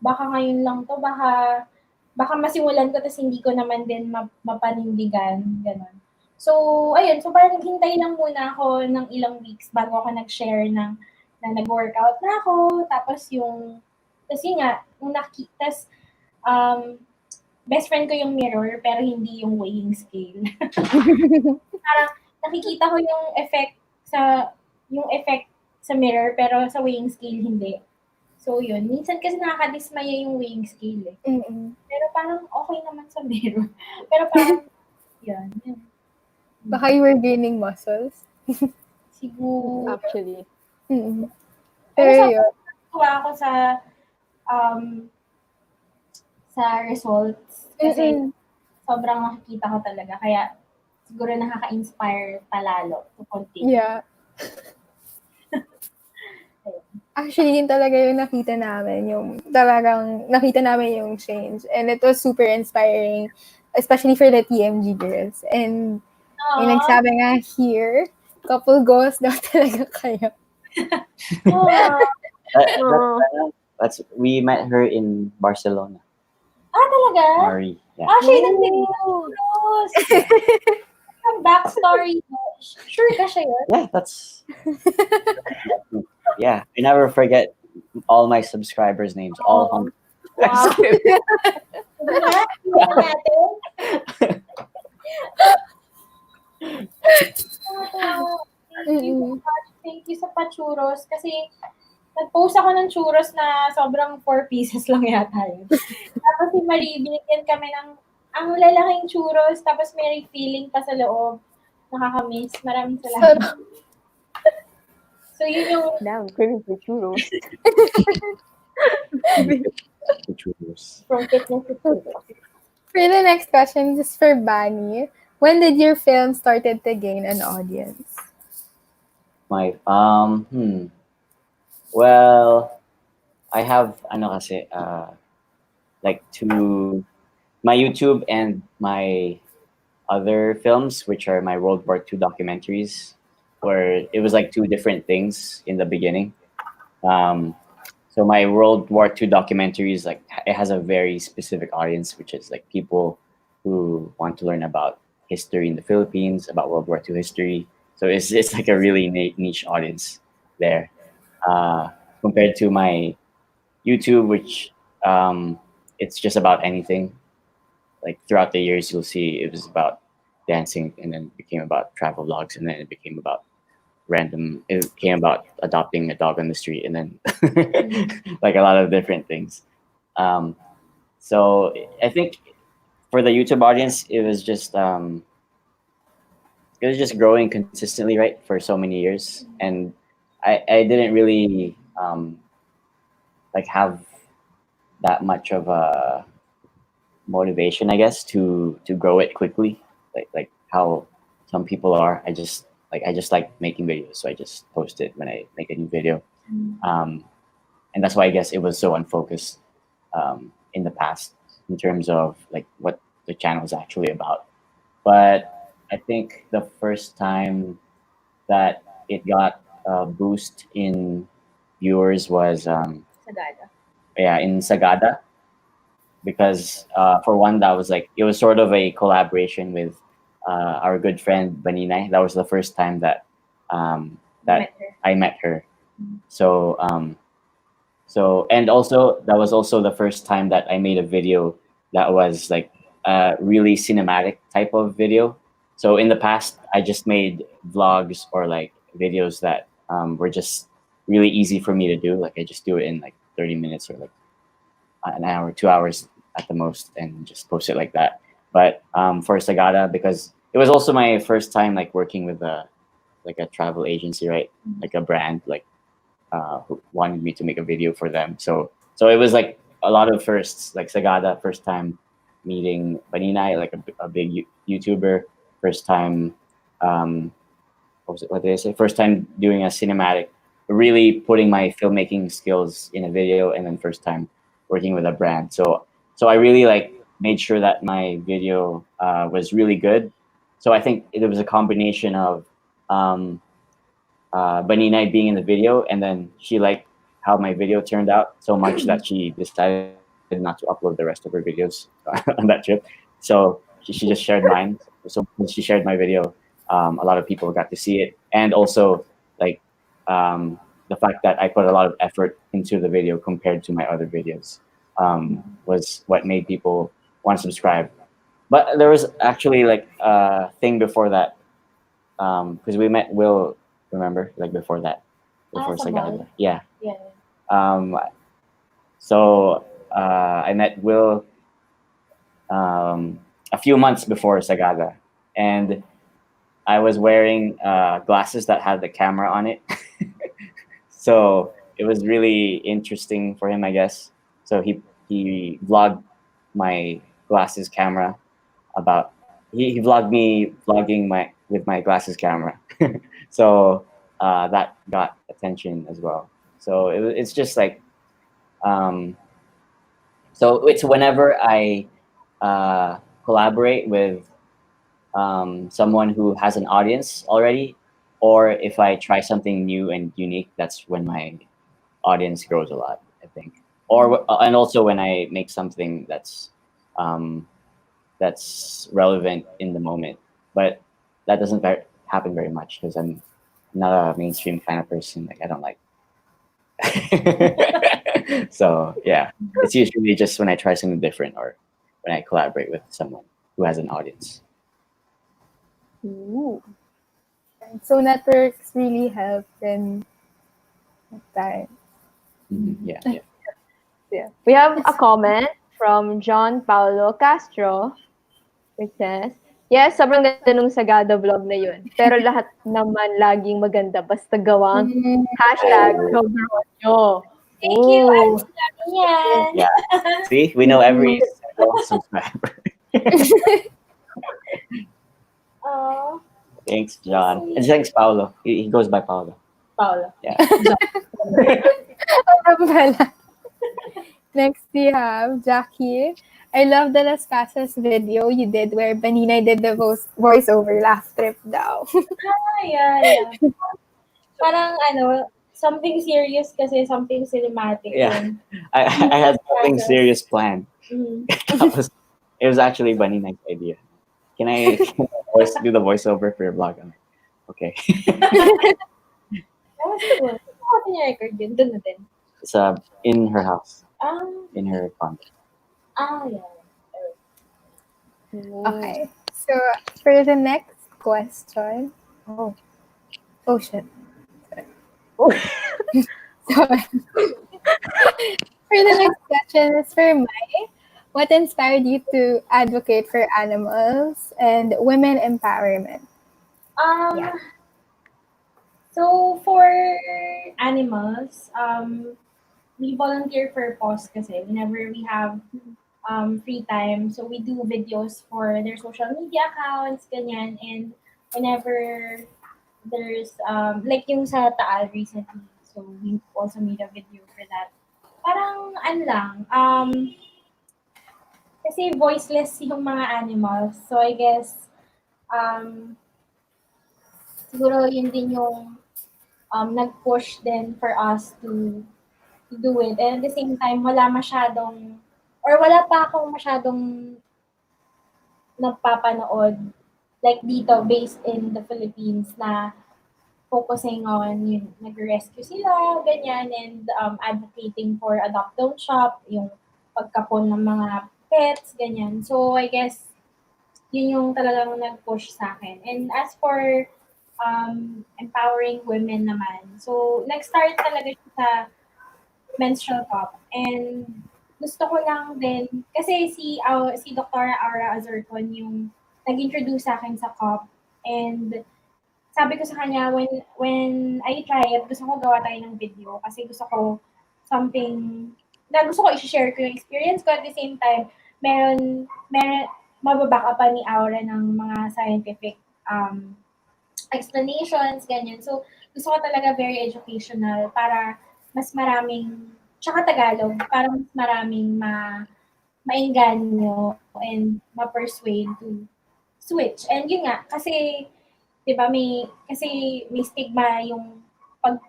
baka ngayon lang to, baka masimulan ko, tapos hindi ko naman din mapanindigan, gano'n. So, ayun, so parang naghintay lang muna ako ng ilang weeks bago ako nag-share ng na nag-workout na ako, tapos yun nga, um, best friend ko yung mirror, pero hindi yung weighing scale. Parang nakikita ko yung effect sa mirror, pero sa weighing scale hindi. So yun, minsan kasi nakakadismaya yung weighing scale eh. Mm-mm. Pero parang okay naman sa mirror. Pero parang, yun. Baka you were gaining muscles. Siguro. Actually. Mm-mm. Pero Pero sobrang yun. natuwa ako um, sa results. Kasi Mm-mm. sobrang nakikita ko talaga. Kaya siguro nakaka-inspire palalo to continue. Yeah. Actually, yun talaga yung nakita namin. Yung talagang nakita namin yung change. And it was super inspiring, especially for the TMG girls. And yung nagsabi nga here, couple goals daw talaga kayo. We met her in Barcelona. Talaga? Mari. Yeah. Siya yung nag-videos. Ang backstory mo. Sure ka siya yun? Yeah, that's yeah. I never forget all my subscribers' names. All 100. Wow. Sige nga, tingnan natin. Thank you sa pa-churros. Kasi nag-post ako ng churros na sobrang 4 pieces lang yata yun. Tapos si Marie, binigyan kami ng ang lalaking churros, tapos may refilling pa sa loob. Nakakamiss. Maraming salamat. So yun yung Damn, craving for churros. from fitness to churros. For the next question, this is for Bani. When did your film started to gain an audience? Well, I have like my YouTube and my other films, which are my World War II documentaries, where it was like two different things in the beginning. So my World War II documentaries, like it has a very specific audience, which is like people who want to learn about history in the Philippines, about World War II history. So it's like a really niche audience there, compared to my YouTube, which it's just about anything. Like throughout the years, you'll see it was about dancing, and then it became about travel vlogs, and then it became about it came about adopting a dog on the street, and then like a lot of different things. So I think for the YouTube audience, it was just growing consistently, right, for so many years, and I didn't really like have that much of a motivation, I guess, to grow it quickly, like how some people are. I just like making videos, so I just post it when I make a new video, and that's why I guess it was so unfocused in the past in terms of like what the channel is actually about. But I think the first time that it got a boost in viewers was Sagada. in Sagada, because for one, that was like it was sort of a collaboration with our good friend Bani. That was the first time that Met her. I met her. So and also that was also the first time that I made a video that was like a really cinematic type of video. So in the past, I just made vlogs or like videos that were just really easy for me to do. Like I just do it in like 30 minutes or like an hour, 2 hours at the most, and just post it like that. But for Sagada, because it was also my first time like working with a travel agency, right? Like a brand, like who wanted me to make a video for them. So it was like a lot of firsts. Like Sagada, first time meeting Baninay, like a big YouTuber. First time, what did I say? First time doing a cinematic, really putting my filmmaking skills in a video, and then first time working with a brand. So I really like made sure that my video was really good. So I think it was a combination of Baninay being in the video, and then she liked how my video turned out so much that she decided not to upload the rest of her videos on that trip. So she just shared mine. So when she shared my video, a lot of people got to see it, and also like the fact that I put a lot of effort into the video compared to my other videos was what made people want to subscribe. But there was actually like a thing before that, because we met Will, remember, like before that, before sa Sagada. mall? Yeah. Yeah. So I met Will a few months before Sagada, and I was wearing glasses that had the camera on it. So it was really interesting for him, I guess. So he vlogged my glasses camera about he vlogged me vlogging my with my glasses camera. So that got attention as well. So it's just like so it's whenever I collaborate with someone who has an audience already, or if I try something new and unique, that's when my audience grows a lot, I think. Or and also when I make something um, that's relevant in the moment, but that doesn't happen very much because I'm not a mainstream kind of person. Like I don't like. So yeah, it's usually just when I try something different or when I collaborate with someone who has an audience. Ooh. So networks really help in that. Yeah, yeah. Yeah. We have a comment from John Paulo Castro, which says, yes, sobrang ganda nung Sagada vlog na yun. Pero lahat naman laging maganda basta gawang hashtag Oh. Logroño. Thank you, Ooh. Auntie Yan. Yeah. See, we know every single subscriber. Oh, Thanks, John. And thanks, Paolo. He goes by Paolo. Paula. Yeah. Pala. Next, we have Jackie. I love the Las Casas video you did where Banina did the voiceover laugh trip daw. Yeah. Parang something serious kasi something cinematic. Yeah. Yun. I had something serious planned. Mm. It was actually Bunny Knight's idea. Can I do the voiceover for your blog? I'm like, okay. That was good. Ano natin yung record yun? Doon na din. It's in her house, Ah, in her condo. yeah. Okay. So for the next question. Oh shit. Sorry. For the next question is for Mai. What inspired you to advocate for animals and women empowerment? Yeah. So for animals, we volunteer for POS kasi whenever we have free time. So we do videos for their social media accounts, ganyan. And whenever there's like yung sa Taal recently, so we also made a video for that. Parang ano lang, kasi voiceless yung mga animals. So I guess siguro yun din yung nag-push din for us to do it. And at the same time, wala pa akong masyadong nagpapanood like dito based in the Philippines na focusing on yung nag-rescue sila, ganyan, and advocating for adopt don't shop, yung pagkapon ng mga pets, ganyan. So I guess yun yung talagang nag-push sa akin. And as for empowering women naman, so nag-start talaga siya sa menstrual cup. And gusto ko lang din, kasi si Dr. Aura Azurton yung nag-introduce sa akin sa cup. And sabi ko sa kanya, when I try it, gusto ko gawa tayo ng video kasi gusto ko something na gusto ko i-share ko yung experience ko at the same time, meron mababack up pa ni Aura ng mga scientific explanations, ganyan. So, gusto ko talaga very educational para mas maraming, tsaka Tagalog, para mas maraming maengganyo and ma-persuade to switch. And yun nga, kasi, di ba, may stigma yung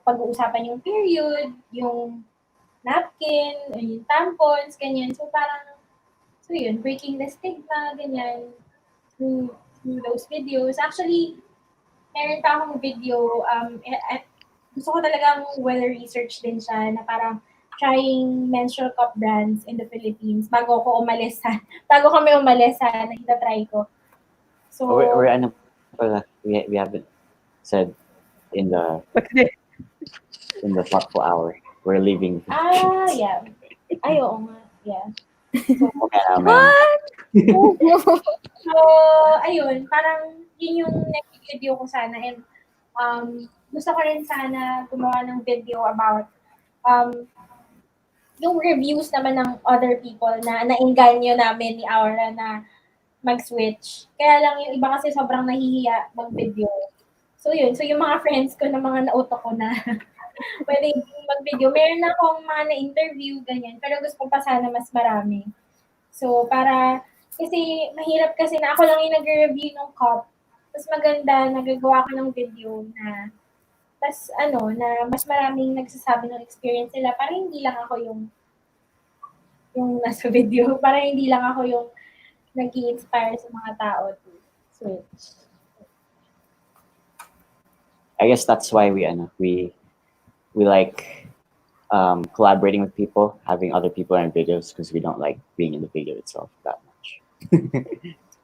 pag-uusapan yung period, yung napkin, yung tampons, ganyan. So, parang, so yun, breaking the stigma, ganyan, through those videos. Actually, meron pa akong video, gusto ko talagang well-researched din siya na parang trying menstrual cup brands in the Philippines bago kami umalis sana try ko. So, We're ano pala, we haven't said in the thoughtful hour. We're leaving. yeah. Ay, oo nga. Yeah. Okay, What? So, ayun, parang yun yung next video ko sana. And gusto ko rin sana gumawa ng video about yung reviews naman ng other people na nainganyo namin ni Aura na mag-switch. Kaya lang yung iba kasi sobrang nahihiya mag-video. So yun, so yung mga friends ko na mga nauto ko na pwede mag-video. Meron na akong mga na-interview, ganyan. Pero gusto ko pa sana mas marami. So kasi mahirap kasi na ako lang yung nag-review ng cup. Mas maganda, nagagawa ko ng video na na mas maraming nagsasabi ng experience nila para hindi lang ako yung nasa video, para hindi lang ako yung nag-i-inspire sa mga tao to switch. I guess that's why we like collaborating with people, having other people in videos, because we don't like being in the video itself that much.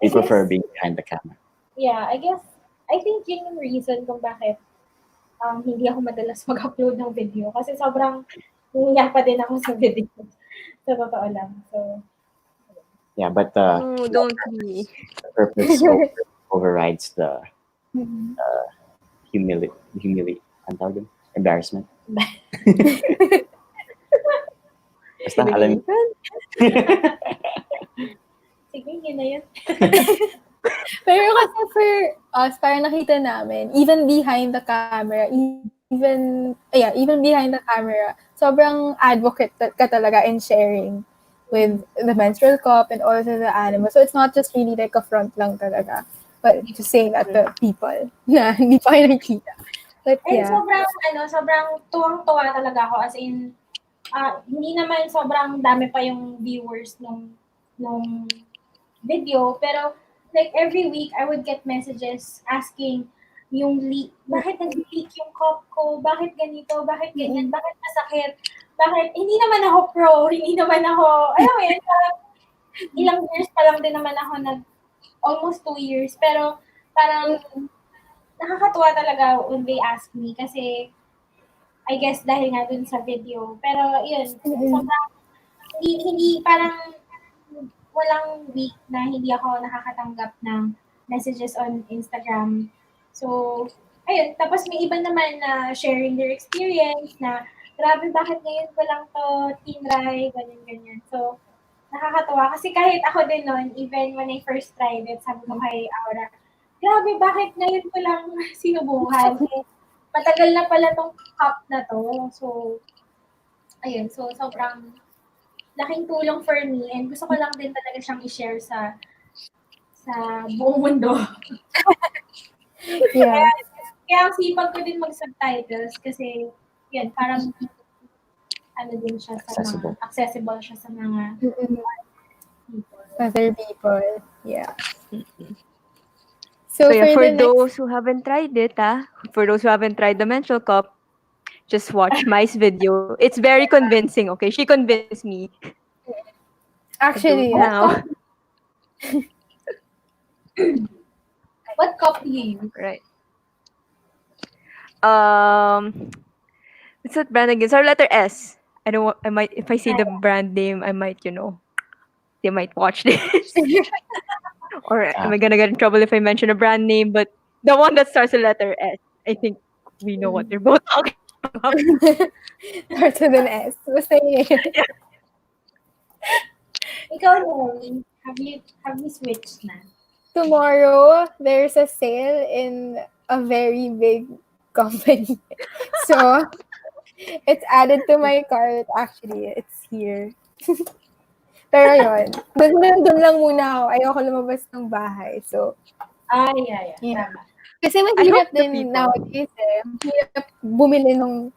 We prefer being behind the camera. Yeah, I think yun yung reason kung bakit hindi ako madalas mag-upload ng video. Kasi sobrang nangyayang pa din ako sa video. Sa totoo lang. So, yeah, but No, don't be. the purpose overrides the embarrassment. Basta alam. sige, yun na yun. Pero kasi for us, parang nakita namin, even behind the camera, even behind the camera, sobrang advocate ka talaga in sharing with the menstrual cup and also the animals. So it's not just really like a front lang talaga, but just saying that to people na hindi pa kayo nakikita. But And yeah. sobrang tuwang-tuwa talaga ako. As in, hindi naman sobrang dami pa yung viewers nung video, pero like every week I would get messages asking bakit nag-leak yung cup ko, bakit ganito, bakit ganyan, bakit masakit, bakit, hindi naman ako pro, hindi naman ako, alam mo yun, parang ilang years pa lang din naman ako almost 2 years, pero parang nakakatuwa talaga when they ask me kasi I guess dahil nga dun sa video, pero yun, sobrang hindi parang walang week na hindi ako nakakatanggap ng messages on Instagram. So, ayun. Tapos may iba naman na sharing their experience na, grabe, bakit ngayon ko lang to tinry, ganyan. So, nakakatawa. Kasi kahit ako din nun, even when I first tried it, sabi ko kay Aura, grabe, bakit ngayon ko lang sinubukan? Matagal na pala tong cup na to. So, ayun. So, sobrang laking tulong for me and gusto ko lang din talaga siyang i-share sa buong mundo. Yeah. Kaya ang sipag ko din mag-subtitles kasi yun, parang din siya sa accessible siya sa mga people. Other people. Yeah. So yeah, for those who haven't tried it, for those who haven't tried the menstrual cup, just watch Mai's video. It's very convincing, okay? She convinced me. Actually, now. What cup do you use? Right. What's that brand again? Sorry, letter S. If I see the brand name, I might, they might watch this. Or am I gonna get in trouble if I mention a brand name? But the one that starts with letter S, I think we know what they're both talking about. Starts with an S. Basta yun. Ikaw, Lori, have you switched na? Tomorrow, there's a sale in a very big company. So, it's added to my cart. Actually, it's here. Pero yun, doon lang muna ako. Ayoko lumabas ng bahay. So, yeah. Tama. Kasi mahirap din nowadays Mahirap bumili nung,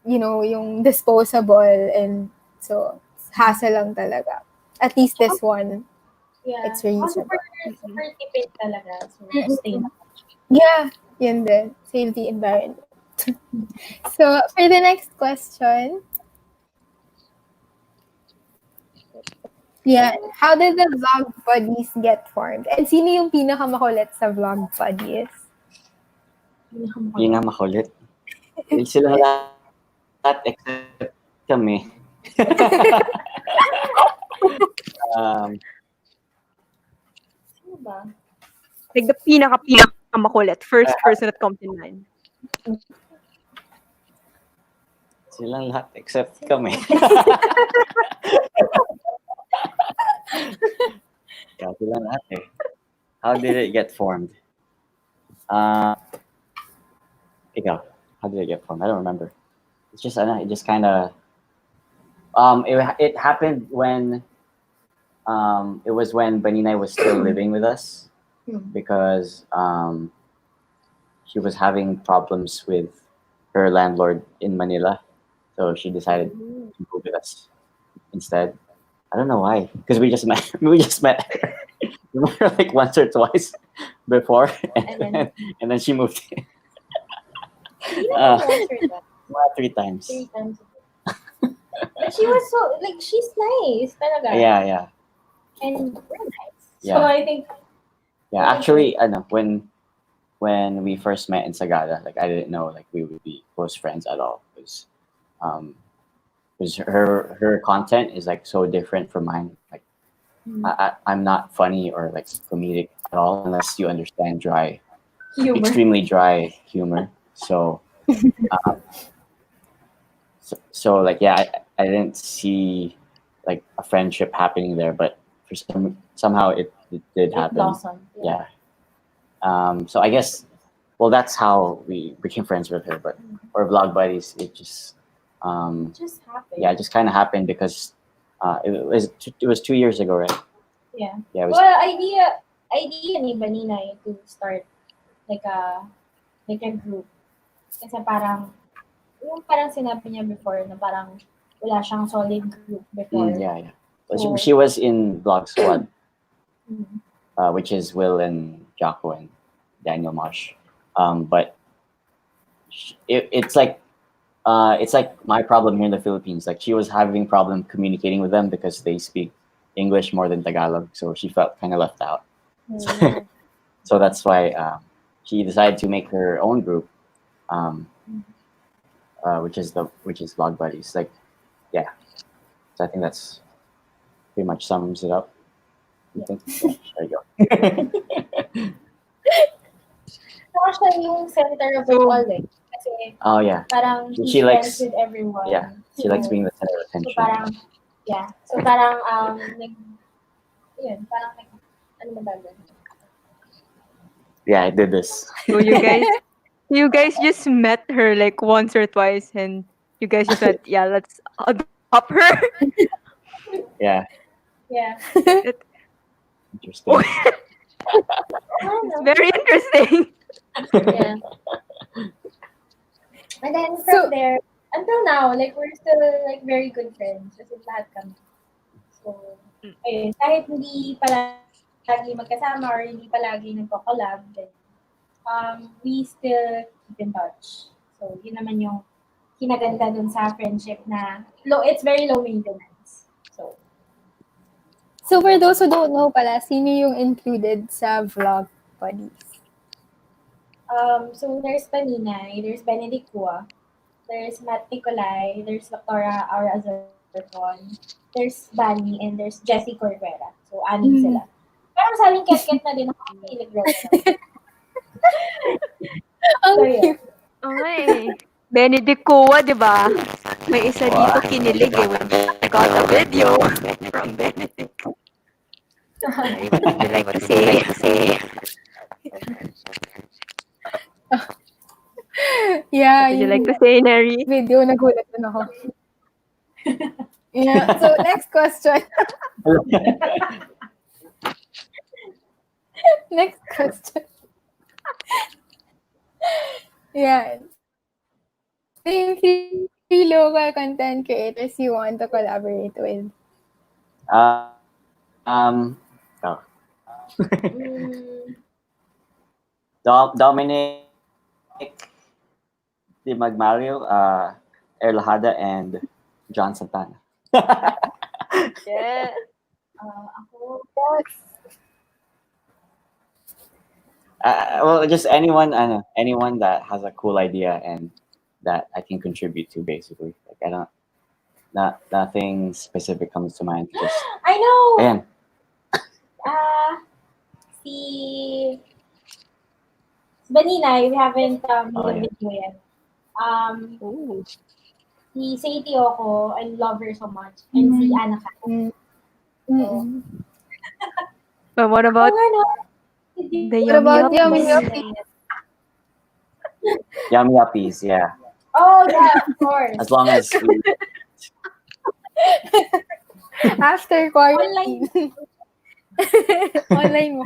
yung disposable and so, hassle lang talaga. At least this one, it's reasonable. Super tipid talaga. So, stay na. Yeah, yun din. Save the environment. So, for the next question, yeah, how did the vlog buddies get formed? And sino yung pinakamakulit sa vlog buddies? Pinakamakulit. Sila lahat except kami. Ano ba? Like the pinaka-makulit. First person that comes in mind. Silang lahat except kami. Yeah, silang lahat eh. How did it get formed? Ikaw, how did it get formed? I don't remember. It's just, it just kind of, it happened when, it was when Banina was still living with us because she was having problems with her landlord in Manila. So she decided to go with us instead. I don't know why, because we just met. We just met her. We met her like once or twice before, and then she moved in. Hindi naman once or twice. 3 times. 3 times. But she was so, like, she's nice talaga. Yeah. And we're nice. Yeah. So I think, Yeah, actually, I know when we first met in Sagada, like I didn't know like we would be close friends at all because her content is like so different from mine. Like I'm not funny or like comedic at all unless you understand humor. extremely dry humor. So, so like yeah, I didn't see like a friendship happening there, but for somehow it did happen. Blossomed. Yeah. So I guess, well, that's how we became friends with her. But for vlog buddies, it just Just happened. yeah, it just kind of happened because it was 2 years ago, right? Yeah. Yeah. It was, Well, idea ni Banina to start like a group. Kasi parang yung parang sinabi niya before na parang wala siyang solid group before. yeah. But So, she was in Vlog Squad, Mhm. which is Will and Jocko and Daniel Marsh. But it's like my problem here in the Philippines. Like she was having problem communicating with them because they speak English more than Tagalog, so she felt kind of left out. So that's why she decided to make her own group, which is Vlog Buddies. Like, yeah. So I think that's pretty much sums it up. You think? Yeah, there you go. Saka siya yung center of it all eh. Kasi Oh yeah. parang she's She friends likes- with everyone. Yeah, she likes being the center of So attention. parang, yeah. So parang, yun, parang ano ba tawag doon? Yeah, I did this. So you guys just met her like once or twice, and you guys just said, "Yeah, let's adopt her." Yeah, Yeah. interesting. It's very interesting. Yeah. And then from there, until now, like, we're still, like, very good friends. Kasi lahat kami. So, ayun, kahit hindi palagi magkasama or hindi palagi nagko-collab, then, we still keep in touch. So, yun naman yung kinaganda dun sa friendship na it's very low maintenance. So, for those who don't know pala, sino yung included sa vlog buddies? So there's Paninay, there's Benedict Kua, there's Matt Nicolay, there's Victoria Aurazorcon, there's Bani, and there's Jessie Corvera. So, anim sila. Parang saling ket-ket na din ako sa Mai Logroño. So, yeah. Okay. Benedict Kua, di ba? May isa dito kinilig eh when I got a video from Benedict. I would like to say. Yeah, Would you yung like to say, Neri? video, nagulat din ako. Yeah, so next question. Next question. Yeah. So yung three local content creators you want to collaborate with? Oh. Dominic, Di Magmario, Erlahada, and John Santana. Yeah. Ako, Well, just anyone that has a cool idea and that I can contribute to, basically. Like I don't, nothing specific comes to mind. Just I know! ayan. Si Bani we haven't made Oh, a yeah. video yet. Ooh. Si Sadie Yoko, I love her so much. And si Anna Kat. Mm-mm. But what about Oh, ano? the What yummy about Yummy yummies? Yummy? Yummy Yuppies, yeah. Oh, yeah, of course. As long as we, After quarantine. Online mo.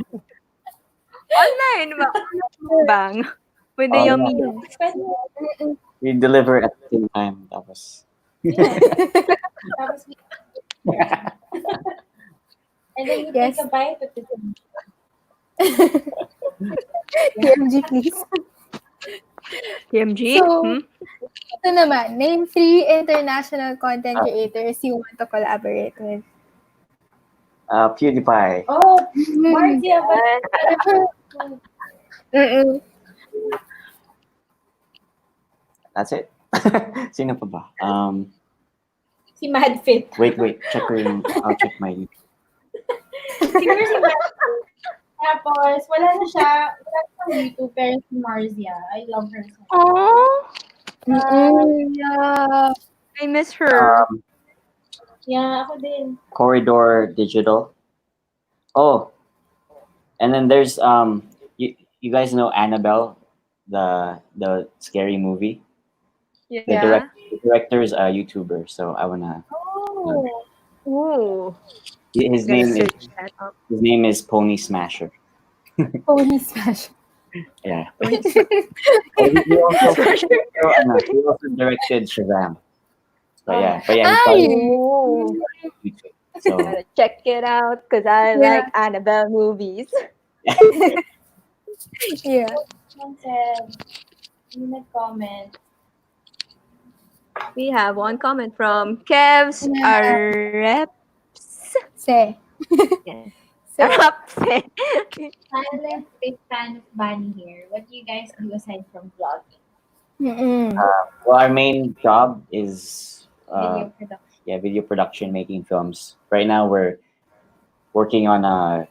Online ba? Bang. With the Oh, yummy yeah. yummies. Pwede, We deliver at the same time. That was tapos we and then you Yes. take a bite of the TMG, please. TMG? So, ito naman, name 3 international content creators you want to collaborate with. PewDiePie. Oh, Marcia, but Mm-mm. That's it. Sino pa ba? si Madfit. Wait. Check ko yung, I'll check my. Siguro si Madfit. Tapos, wala na sa YouTube, pero si Marcia. I love her so much. Oh, Yeah. I miss her. Yeah, ako din. Corridor Digital. Oh, and then there's you guys know Annabelle, the scary movie. The Yeah. director is a YouTuber, so I wanna. Oh. Ooh. His Gonna name is search that up. Pony Smasher. Pony Smash. Yeah. Pony He also directed Shazam. But yeah, he started Oh, YouTube. So gotta check it out because I Yeah. like Annabelle movies. Yeah. Someone said, yung nag-comment, We have one comment from Kev's Yeah. Reps. Say. Yeah. So, Reps. silent big fan of Bani here. What do you guys do aside from vlogging? well, our main job is Video production. video production, making films. Right now, we're working on a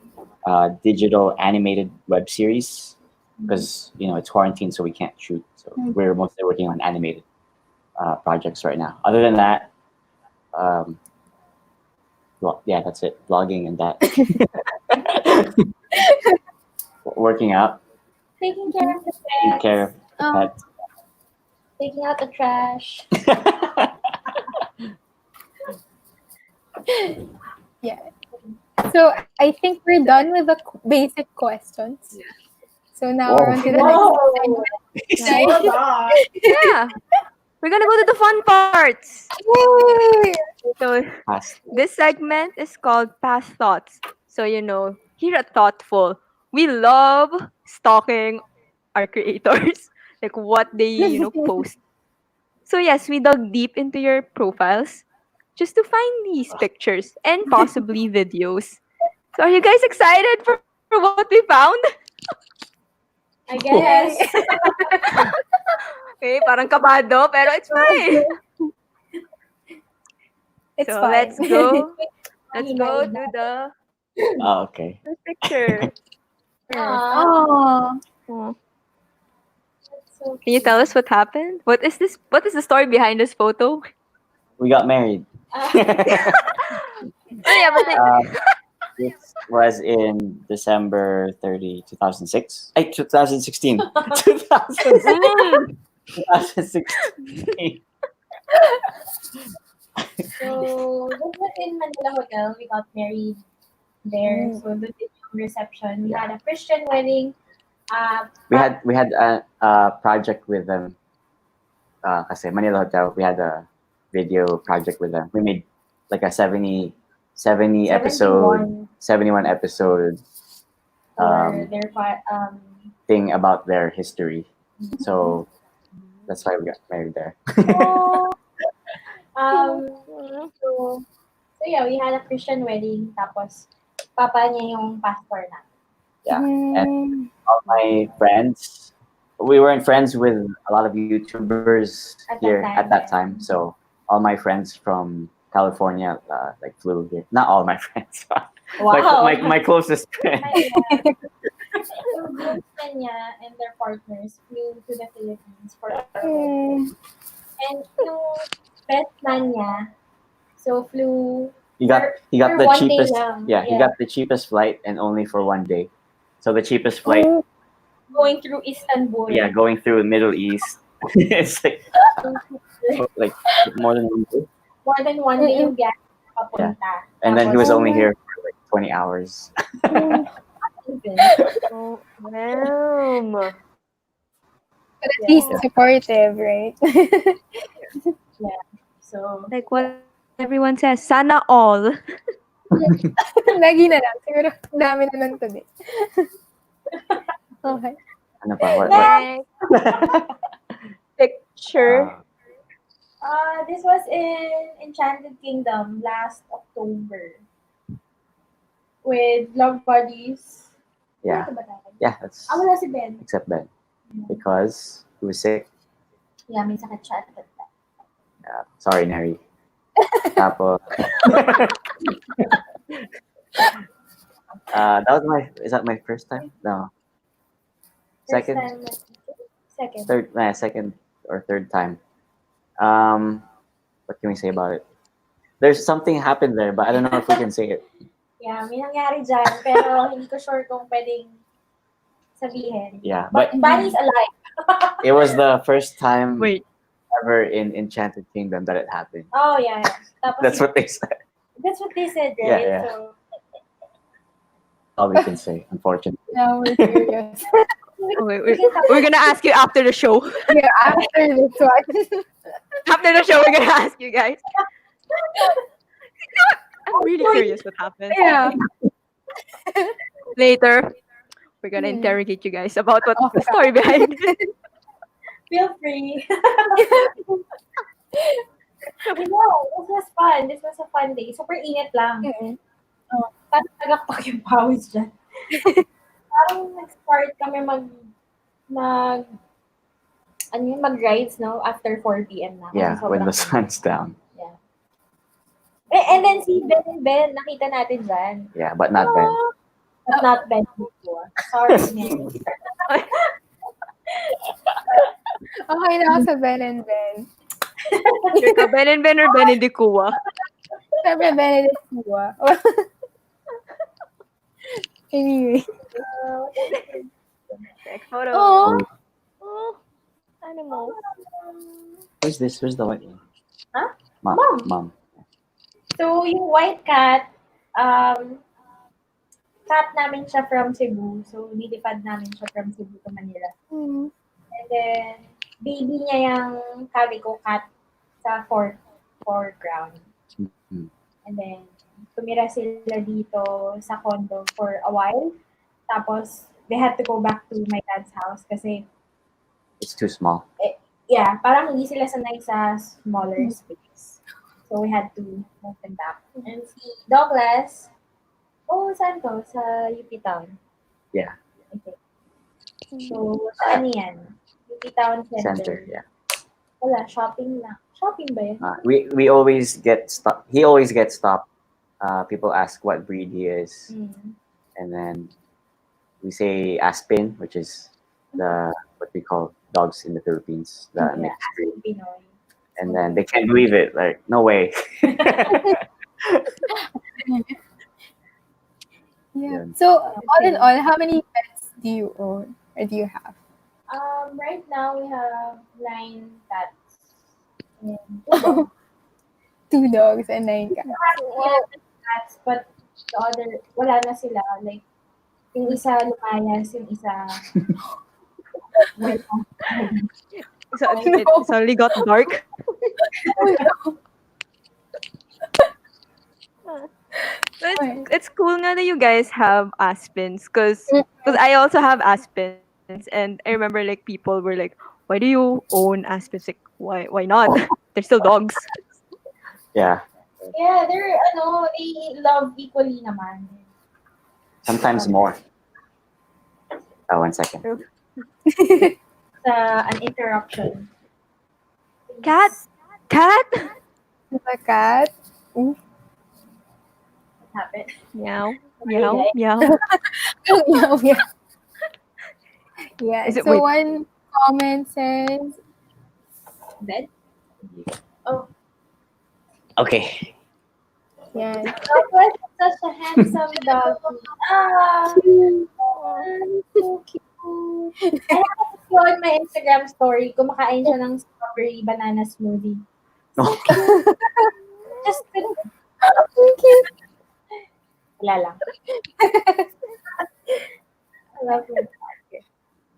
digital animated web series because it's quarantine, so we can't shoot. So we're mostly working on animated projects right now. Other than that, yeah, that's it. Vlogging and that. Working out, Taking care of the taking pets, care of the pets. taking out the trash. yeah. So, I think we're done with the basic questions. So, now we're on to the next segment. Yeah. We're gonna go to the fun parts. Yay! So Past. this segment is called Past Thoughts. So here at Thoughtful, we love stalking our creators, like what they post. So yes, we dug deep into your profiles just to find these pictures and possibly videos. So are you guys excited for what we found? I guess. Okay, parang kabado, pero it's fine. It's So fine. let's go. Let's go to the Oh, okay. first picture. Oh. Oh. So Can you tell us what happened? What is this? What is the story behind this photo? We got married. Oh yeah, but This was in December 30, 2006. 2016. 2016. So, that was in Manila Hotel. We got married there. So, the reception. We had a Christian wedding. We had a project with them. Kasi Manila Hotel, we had a video project with them. We made like a 70 episode, 71 episode for their thing about their history. So That's why we got married there. Oh, so, so yeah, we had a Christian wedding. Tapos, papa niya yung pastor na. Yeah. And Mm. all my friends, we weren't friends with a lot of YouTubers At here that at that time, time. So all my friends from California like flew here. Not all my friends. Wow. my closest friends. Yung groomsmen niya and their partners flew to the Philippines for our wedding. Mm. And yung best man niya, so flew He got for the 1 day cheapest. lang. Yeah, he got the cheapest flight and only for 1 day. So the cheapest flight, Oh. Going through Istanbul. yeah, going through the Middle East. It's like more than 1 day. More than 1 day yung biyahe papunta. And then he was Tapos, only here for like 20 hours. Oh, damn. But at least supportive, right? So, Like what everyone says, sana all. Lagi na lang. Siguro, dami na lang today. Okay. Ano pa? What? Picture. this was in Enchanted Kingdom last October with Love Buddies. Yeah. Ano ba tawag? Yeah, that's Wala si Ben. except Ben because he was sick. Yeah, may sakit siya at that time. Sorry, Neri. Tapos, is that my first time? No. First Second, time, second. second or third time. What can we say about it? There's something happened there, but I don't know if we can say it. Yeah, may nangyari dyan, pero hindi ko sure kung pwedeng sabihin. Yeah, But but Bani's alive. it was the first time Wait. ever in Enchanted Kingdom that it happened. Oh, yeah. Tapos, That's what they said. that's what they said, Yeah, right? yeah. So, All we can say, unfortunately. Now we're curious. Okay, we're gonna ask you after the show. Yeah, after this one. After the show, we're gonna ask you guys. I'm really curious what happened. Yeah. Later, we're gonna interrogate you guys about what the Okay. story behind it. feel free. No, this was fun. This was a fun day. Super init lang. Mm-mm. Parang nagakpak yung pawis dyan. Parang nag-start kami mag-rides, no? After 4 p.m. na. Kasi Yeah, when the sobrang- sun's down. Yeah. And then si Ben, nakita natin dyan. Yeah, but not Ben. But not Ben before. Sorry, Mary. Okay na ako sa Ben and Ben. You're ka Ben and Ben or Ben and Dikua? Siyempre, Benedict Kua. Anyway. Next photo. Oh. Oh, animal. Who's this? Who's the white one? Huh? Mom. So, yung white cat namin siya from Cebu. So, nilipad namin siya from Cebu to Manila. Mm. And then, baby niya yung calico cat sa foreground. Mhm. And then, tumira sila dito sa condo for a while. Tapos, they had to go back to my dad's house kasi, It's too small. yeah, parang hindi sila sanay sa smaller space. So, we had to move them back. And si Douglas, saan to? Sa UP Town. Yeah. Okay. So, saan yan? UP Town Center. Yeah. Wala, shopping lang. Shopping ba yun? We always get stopped. He always gets stopped. People ask what breed he is, and then we say Aspin, which is what we call dogs in the Philippines, the Yeah, mixed breed. Pinoy. And then they can't believe it. Like, no way. Yeah. Yeah. So, all in all, how many pets do you own or do you have? Right now we have 9 cats. And 2 dogs and 9 cats. 11 cats, but the other, wala na sila. Like, yung isa lumayas, yung isa... So, it suddenly got dark. But it's cool nga that you guys have aspens because I also have aspens and I remember like people were like, why do you own aspens? Like, why not? They're still dogs. Yeah. Yeah, they love equally naman. Sometimes more. Oh, 1 second. An interruption. Cat? Cat? The cat. What happened? Meow. Sorry, Meow. guys. Meow. Yeah. Yeah. Is it So wait? one comment says, Bed? Oh, Okay. yeah. that was such a handsome dog. Ah, so cute. I have a video on my Instagram story. Kumakain siya ng strawberry banana smoothie. So cute. Just wala lang. I love it.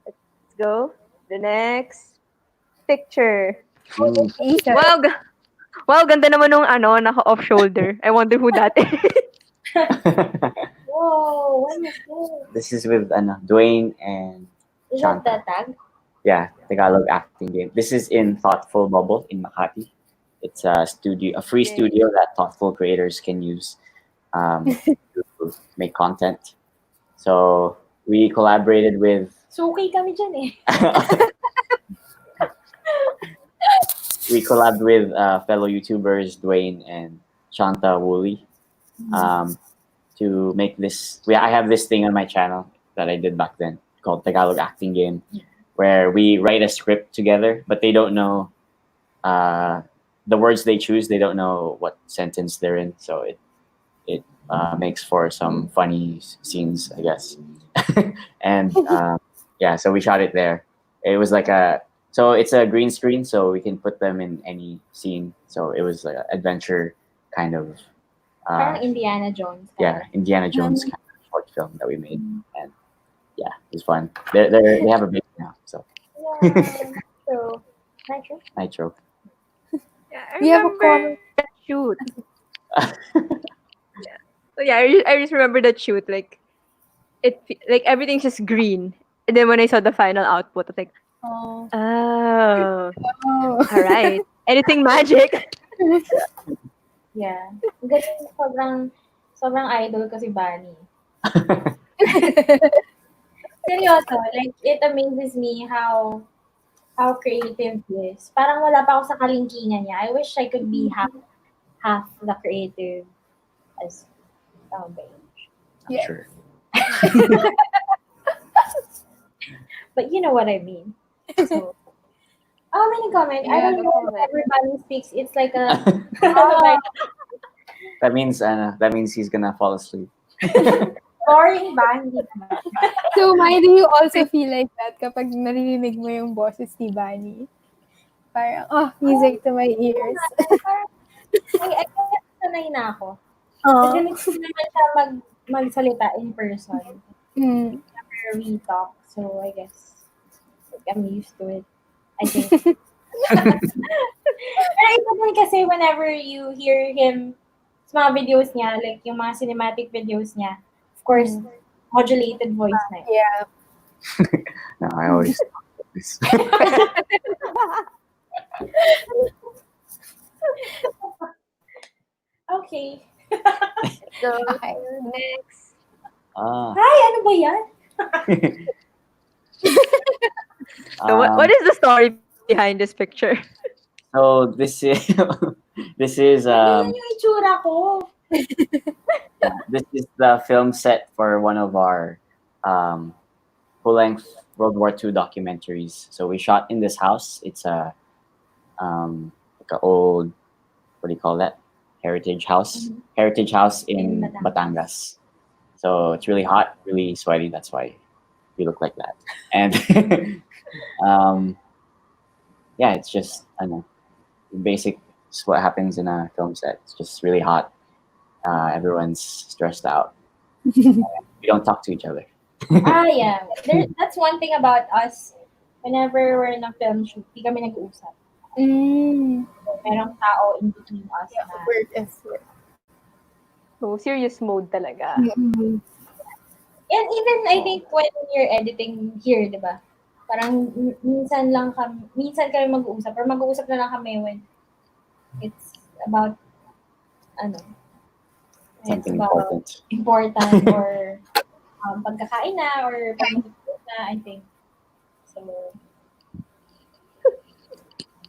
Let's go. The next picture. Isa. Wow, ganda naman nung naka-off shoulder. I wonder who that is. Whoa, when was this? This is with Dwayne and Is that Shanta. the tag? Yeah, Tagalog acting game. This is in Thoughtful Bubble in Makati. It's a free Okay. studio that thoughtful creators can use to make content. So we collaborated with Suki kami dyan eh. fellow YouTubers Dwayne and Shanta Woolley to make this. I have this thing on my channel that I did back then called Tagalog Acting Game, where we write a script together, but they don't know the words they choose. They don't know what sentence they're in, so it makes for some funny scenes, I guess. And yeah, so we shot it there. It was like it's a green screen, so we can put them in any scene. So it was like an adventure kind of Parang Indiana Jones. yeah, Indiana Jones kind of short film that we made, and yeah, it was fun. They have a baby now, so Yeah. So, Nitro. Yeah, I We have a remember that shoot. So yeah, I just remember that shoot. Like like everything's just green. And then when I saw the final output, I was like, Oh. oh, Oh. all right. Anything magic? yeah. Sobrang idol ko si Bani. Seryoso, like, it amazes me how creative he is. Parang wala pa ako sa kalingkingan niya. I wish I could be half the creative as Beige. I'm Yeah. sure. But you know what I mean. So, many comment. I Yeah, don't no know comment. if everybody speaks. It's like a That means he's gonna fall asleep. boring ba? Hindi naman. So, Mai, do you also feel like that kapag narinig mo yung boses ni Bani? Parang, music to my ears. I guess sanay na ako. Oh. Kasi hindi naman siya magsalita in person. Whenever we talk. So, I guess I'm used to it. I think. Pero iba din kasi whenever you hear him sa mga videos niya, like yung mga cinematic videos niya, of course, modulated voice na. Yeah. No, I always talk like this. Okay. So, Okay. next. Hi, ano ba yan? So what is the story behind this picture? So this is Yan yung itsura ko. this is the film set for one of our full-length World War II documentaries. So we shot in this house. It's a like an old, what do you call that? Heritage house. Heritage house in Batangas. So it's really hot, really sweaty. That's why you look like that. And yeah, it's just, I don't know, basic. It's what happens in a film set. It's just really hot. Everyone's stressed out. We don't talk to each other. Yeah. That's one thing about us. Whenever we're in a film shoot, di kami nag-uusap. Merong tao in between us na. Work is work. So, serious mode talaga. And even, I think, when you're editing here, di ba? Parang minsan kami mag-uusap, or mag-uusap na lang kami when it's about, ano, it's Something about important. important or pagkakain na or pag matutulog na, I think. So,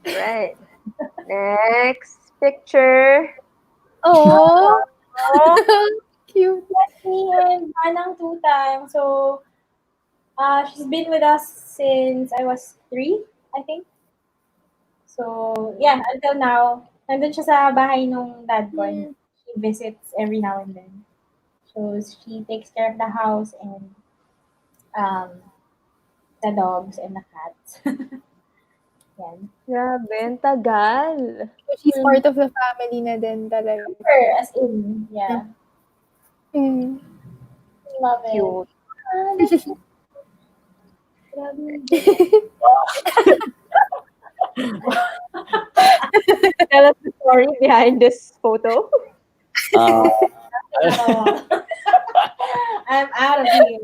Right. Next picture. Oh, Oh, cute. me and Manang Tutang. So, she's been with us since I was 3, I think. So, yeah, until now, nandun siya sa bahay nung dad ko. And she visits every now and then. So, she takes care of the house and um, the dogs and the cats. Yan. grabe, ang tagal. She's part of the family na din talaga. Her, as in, yeah. Mm. Love it. Cute. Grabe. Tell us the story behind this photo. Uh, I'm out of here.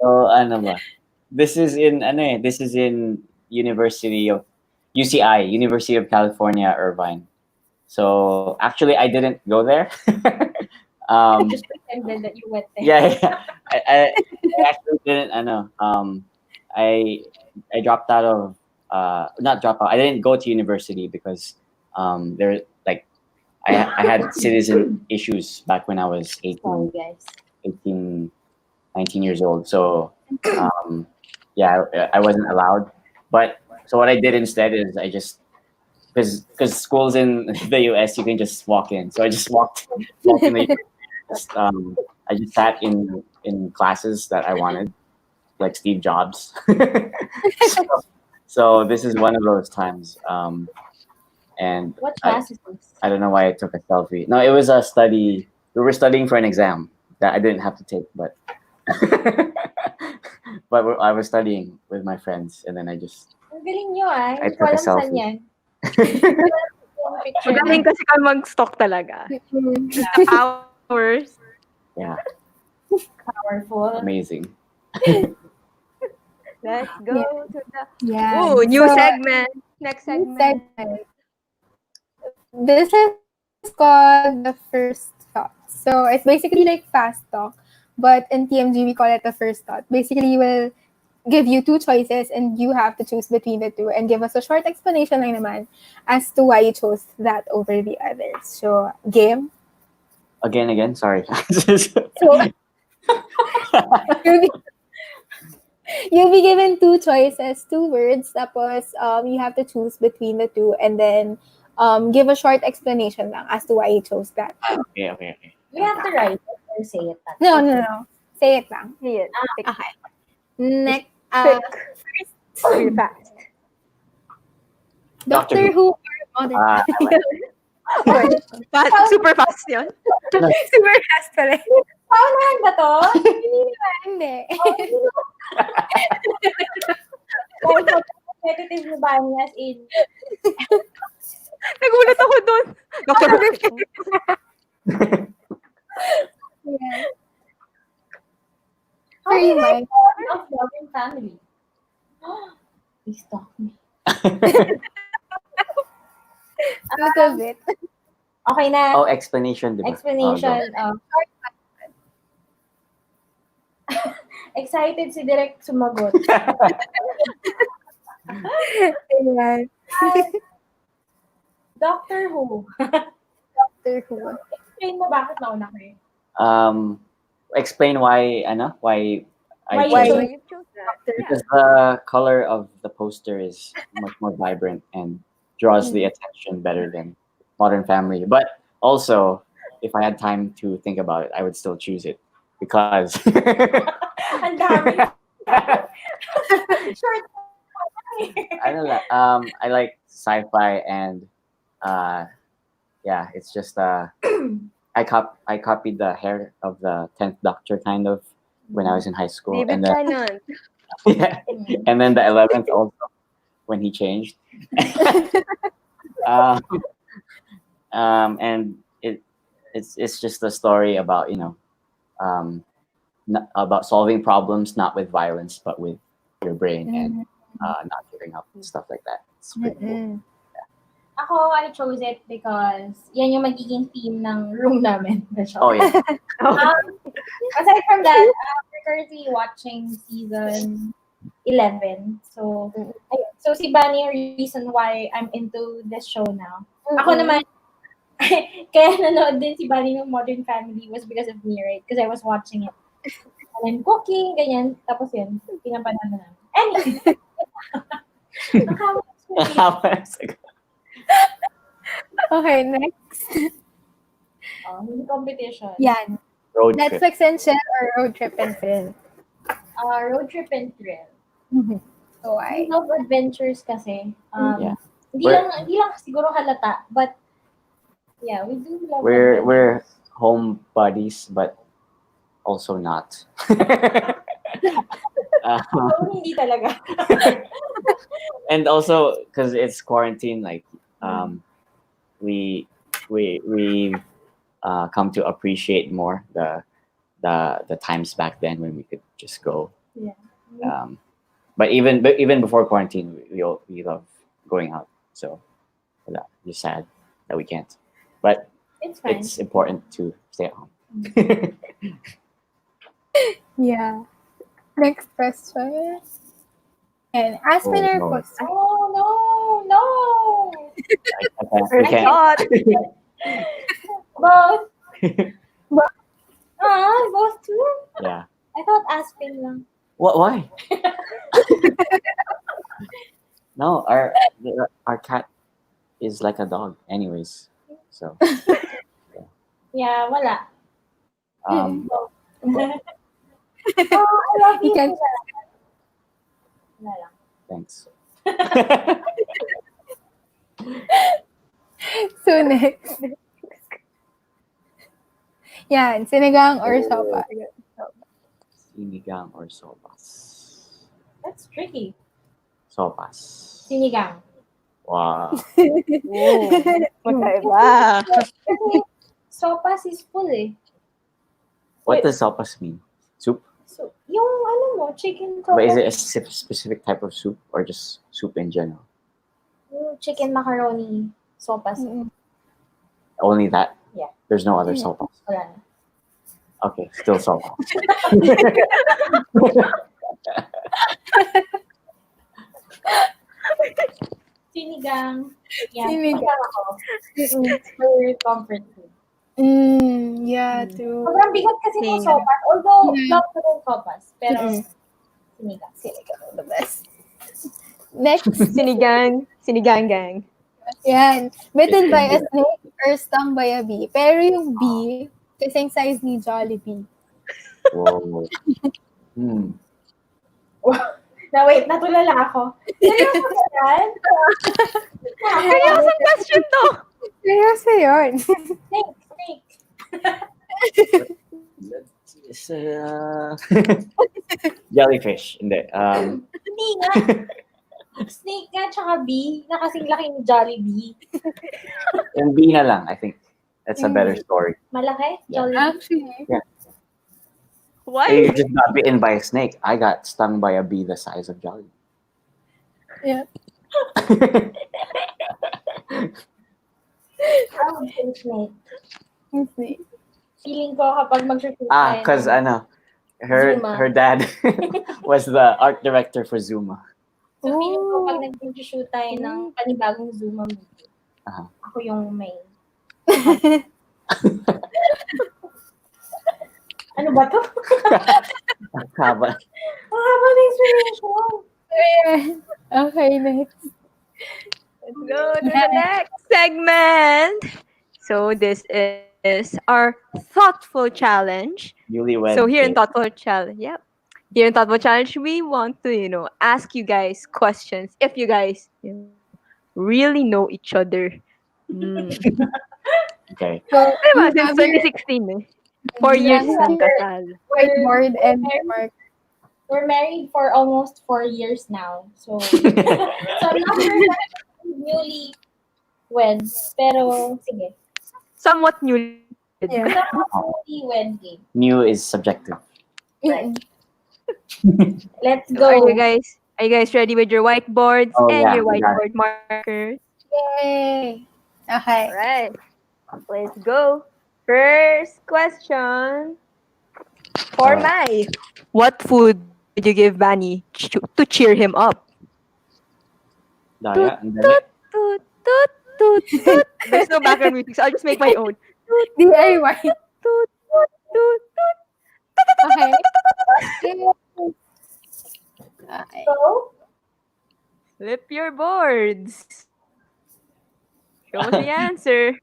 so ano ba? This is in University of UCI, University of California, Irvine. So actually I didn't go there. Just pretended that you went there. Yeah. I actually didn't. I know. I dropped out of not drop out. I didn't go to university because there like I had citizen issues back when I was Sorry, guys. 18, 19 years old. So yeah, I wasn't allowed. But so what I did instead is I just because schools in the US you can just walk in. So I just walked in the just, I just sat in classes that I wanted, like Steve Jobs. So this is one of those times. And What class is this? I don't know why I took a selfie. No, it was a study. We were studying for an exam that I didn't have to take, but I was studying with my friends, and then I just Ang galing nyo ah. I Hindi ko took a alam saan selfie. yan. Yung picture Magaling na. kasi ka mag-stalk talaga. The powers. Yeah, Powerful. amazing. Let's go to the... Yeah. Ooh, new So, segment. Next new segment. segment. This is called the first thought. So it's basically like fast talk, but in TMG we call it the first thought. Basically, we'll give you two choices and you have to choose between the two and give us a short explanation lang naman as to why you chose that over the others. So, game. Again. Sorry. So, you'll be, you'll be given two choices, two words. Tapos, you have to choose between the two and then give a short explanation lang as to why you chose that. Okay. We have to write it or say it. No. Say it lang. Here, pick. Okay. Next, Pick. Real fast. Doctor Who or Modern Fast, super fast yun. Super fast pala. Paunahan ba to? Hindi. Dahil sa competitive ni Bani as in. Nagulat ako doon. Dr. Yeah. How For you, did I Mike. love loving family? Please talk me. A little bit. Okay na. Oh, explanation, diba? Explanation. Excited si Direk sumagot. Ayan. Doctor Who. Doctor Who. Explain mo bakit nauna ko eh. Explain why I Why chose you it. you chose that? Because the color of the poster is much more vibrant and draws the attention better than Modern Family. But also, if I had time to think about it, I would still choose it because Ang dami. Short. I don't know. I like sci-fi and yeah, it's just I copied the hair of the 10th Doctor kind of when I was in high school, David and then Tennant. yeah, and then the 11th also when he changed. um, and it's just a story about about solving problems not with violence but with your brain and not giving up and stuff like that. It's pretty cool. Ako, I chose it because yan yung magiging theme ng room namin. Oh yeah. Aside from that, we're currently watching season 11. So, ayun. So si Bani yung reason why I'm into this show now. Ako naman, kaya nanood din si Bani ng Modern Family was because of me, right? Because I was watching it. And then cooking, ganyan. Tapos yun, pinapanood na namin. Anyway. Okay, next. Hindi competition. Yan. Road trip. Netflix and chill or road trip and thrill? Road trip and thrill. So I why? love adventures kasi. Yeah. Hindi lang siguro halata, but yeah, we do love We're home buddies, but also not. Hindi talaga. And also because it's quarantine, like we come to appreciate more the times back then when we could just go. Yeah. But even before quarantine, we love going out. So just sad that we can't. But It's fine. it's important to stay at home. Yeah. Next question. And Aspen or no. Puss? Oh, no. We I can't. thought. Both. Both too? Yeah. I thought Aspen lang. What? Why? No, our cat is like a dog, anyways. So Yeah, wala. um, I love you. You can- Wala lang. thanks. So next. Yan, sinigang or sopa? Sinigang or sopas? That's tricky. Sopas. Sinigang. Wow. Magkaiba. Kasi sopas is full eh. What does sopas mean? Soup? So, yung chicken But is sopas, it a specific type of soup or just soup in general? yung chicken macaroni sopas. Only that? Yeah. There's no other sopas. Wala na. Okay, still sopas. Sinigang. Yeah, Sinigang. sinigang ako. For comfort food. Yeah, too. Sobrang bigat kasi ng Same. sopas. Although, Mm. love ko ng sopas. Pero, sinigang. Sinigang, the best. Next. Sinigang gang. Yan. Bitten by a snake or stung by a bee. Pero yung bee, kasing size ni Jollibee. Whoa. Wait, natulala ako. Seryoso ba yan? Seryosong question to. Seryoso yun. Snake. It's, jellyfish. Hindi. Hindi nga. Snake nga, tsaka bee, na kasing laki ni Jollibee. Yung bee na lang, I think. That's a better story. Malaki? Yeah. Jollibee. Actually. Why? You just got bitten by a snake. I got stung by a bee the size of Jollibee. Yeah. I would say snake. Yung snake. Feeling ko kapag mag-shoot Because Zuma. her dad was the art director for Zuma. So, feeling ko pag nag-shoot tayo ng panibagong Zuma movie, Aha. ako yung main. Ano ba to? Haba. Ang haba na explanation. Ayan. Okay, next. Let's go to the next segment. So this is our thoughtful challenge. Newlywed. So here in Thoughtful Challenge, here in Thoughtful Challenge, we want to, ask you guys questions if you guys really know each other. Okay. So, Diba? Since 2016 eh. 4 years ng kasal. whiteboard and mark. We're married for almost 4 years now. So, I'm not sure if I'm newly wed. Pero, sige. Somewhat new. Yeah. Somewhat newly wed game. New is subjective. Right. Let's So are go. you guys ready with your whiteboards Oh, and yeah, your we got whiteboard markers? Yay! Okay. Alright, let's go. First question for Oh. Mai. What food did you give Bani to cheer him up? Toot, Daya, ang dali. toot, toot, toot, toot, toot. There's no background music, so I'll just make my own. Toot, DIY. toot, toot, toot, toot. Okay. Okay. So, Flip your boards. Show us the answer.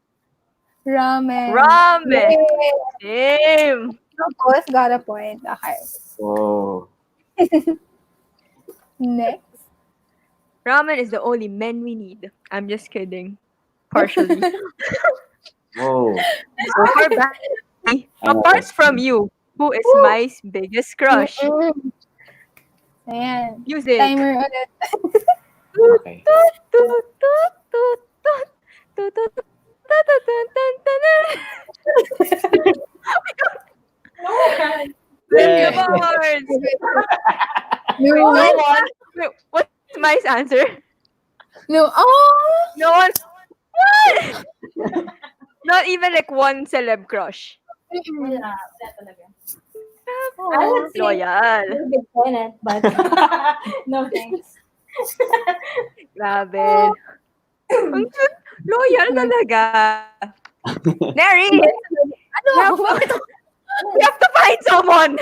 Ramen. Ramen. Yay! Same. You both got a point. Okay. Oh. Next. Ramen is the only men we need. I'm just kidding. Partially. Whoa. So for Bani, I know apart this. from you, who is Mai's biggest crush? Mm-mm. Ayan. Music. Timer ulit. Okay. Toot, toot, toot, toot, toot. Toot, toot, toot, toot, toot, toot, toot, toot. Flip the Yeah. boards. No, Wait, no, no one. Wait, what's Mai's answer? no. Oh! No one. What? Not even like one celeb crush. Mm-mm. wala talaga. Oh. I would say Loyal. David Bennett, but no thanks. Grabe. Ang cute. Loyal talaga. Neri, Ano? we have, Bakit ako? we have to find someone.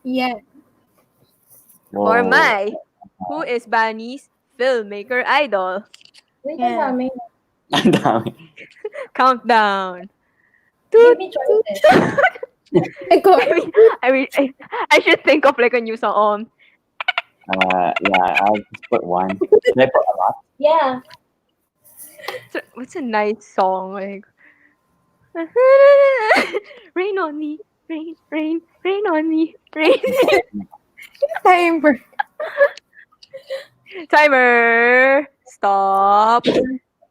Yeah. Or Whoa. Mai, who is Bani's filmmaker idol? Wait, Yeah. ang dami. Ang dami. Countdown. Give me choices. Eko. I should think of like a new song. Yeah, I'll just put one. Can I put a lot? Yeah. What's a nice song like? Rain on me, rain, rain, rain on me, rain. Timer. Timer. Stop.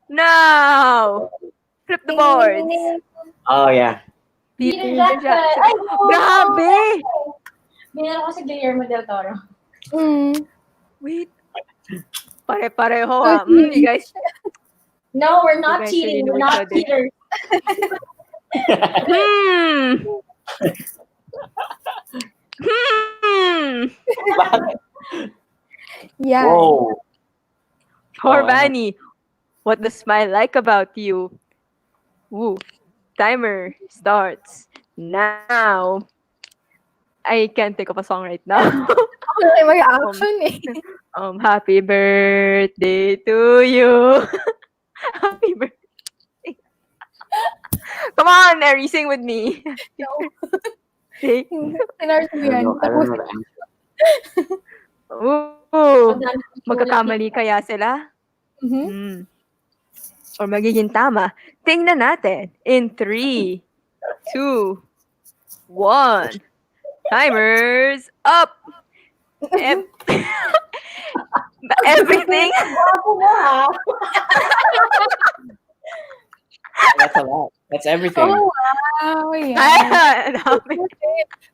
Now. Flip the boards. Oh, yeah. Peter Jackson. Ay, no. Grabe. Binaro ko si Guillermo del Toro. Mm. Wait. Pare-pareho ah. You guys. No, we're not guys cheating. really know We're each not other. cheaters. Hmm. Hmm. Yeah. Whoa. For Oh, Bani, what does smile like about you? Woo. Timer starts now. I can't think of a song right now. Ako na yung mag-action eh. Happy birthday to you. Happy birthday. Come on, Neri, sing with me. No. Okay. Sinart mo yan. I don't know the answer. Ooh. Magkakamali kaya sila? Mhm. Hmm. Or magiging tama? Tingnan natin. In 3, 2, 1. Timers up! Everything. Bago mo, ha? That's a lot. That's everything. Oh, wow. Yeah. Ayan, dami.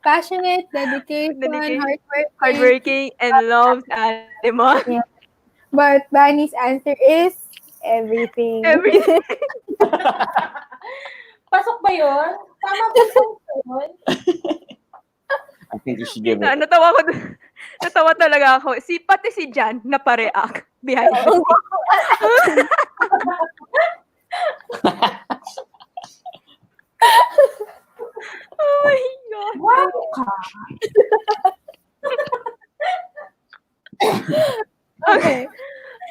Passionate, dedication, Dedication, hardworking. hardworking, and loves animals. Yeah. But Bani's answer is everything. Everything. Pasok ba yun? Tama ba yun? I think you should give it. Natawa ko. Natawa talaga ako. Pati si Jan napareact behind the scenes. Oh my God. Wow ka. Okay.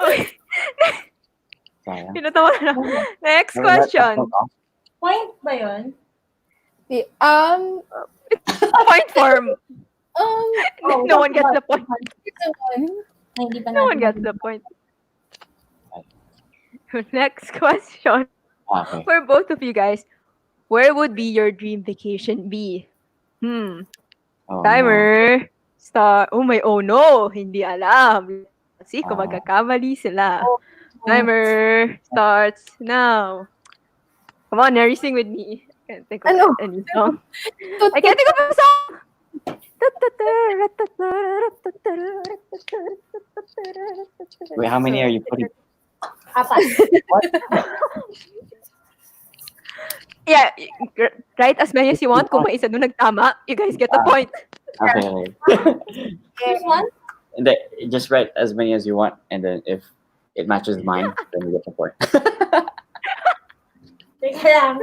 Okay. Sayang. Pinatawa na. Next Never met question. someone else. Point ba yun? Point form. No one gets the point. Na hindi pa No one natin gets the point. Next question. Okay. For both of you guys, where would be your dream vacation be? Oh, no. Timer. Start. Oh no. Hindi alam. See kung magkakamali sila. Timer starts now. Come on, Neri, sing with me. Can't think of Ano? any song. I can't think of a song. Wait, how many are you putting? Apat. Yeah, write as many as you want. Kung may isa doon nagtama, you guys get the point. Okay. First one? And then just write as many as you want, and then if it matches mine, then you get the point. Teka lang.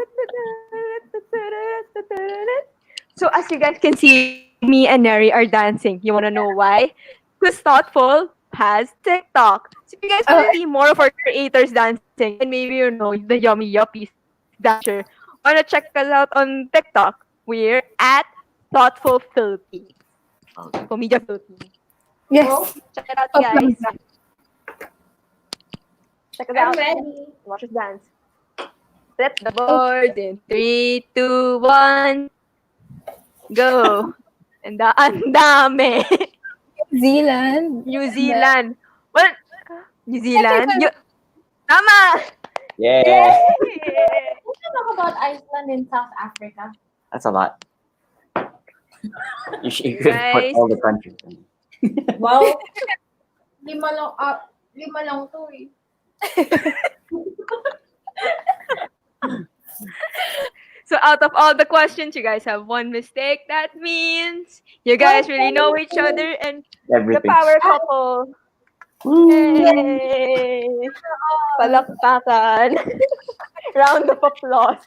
So as you guys can see, me and Neri are dancing. You wanna know why? Because Thoughtful has TikTok. So if you guys wanna see more of our creators dancing, and maybe the yummy yuppies dancer, wanna check us out on TikTok. We're at Thoughtful Philippines. Comedia Philippines. Yes. Check it out, Oh, guys. Check us I'm out. ready. Watch us dance. Flip the board in 3, 2, 1. Go. And ang dami. New Zealand. New Zealand. Well, New Zealand. Tama! Yeah, Let's talk about Iceland and South Africa. that's a lot. You could put Guys. all the countries. Wow. Lima lang to eh. So out of all the questions, you guys have one mistake. That means you guys really know each other and the Everything. power couple. Yay! Palakpakan. Round of applause.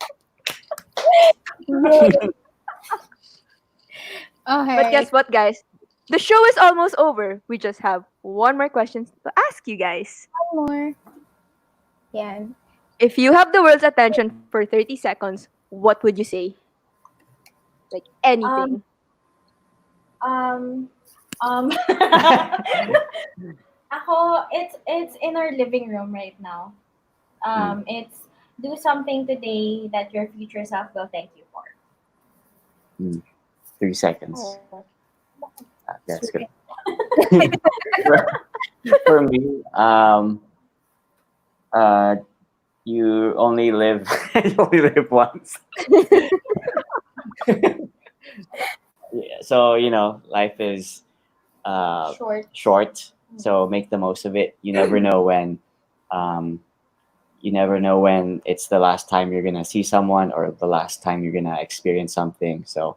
Okay. But guess what, guys? The show is almost over. We just have one more question to ask you guys. One more. Yan. If you have the world's attention for 30 seconds, what would you say? Like anything. Ako, it's in our living room right now. It's do something today that your future self will thank you for. 3 seconds. Oh. That's good. For me, you only live once. Yeah, so life is Short. short, so make the most of it. You never know when it's the last time you're gonna see someone or the last time you're gonna experience something. So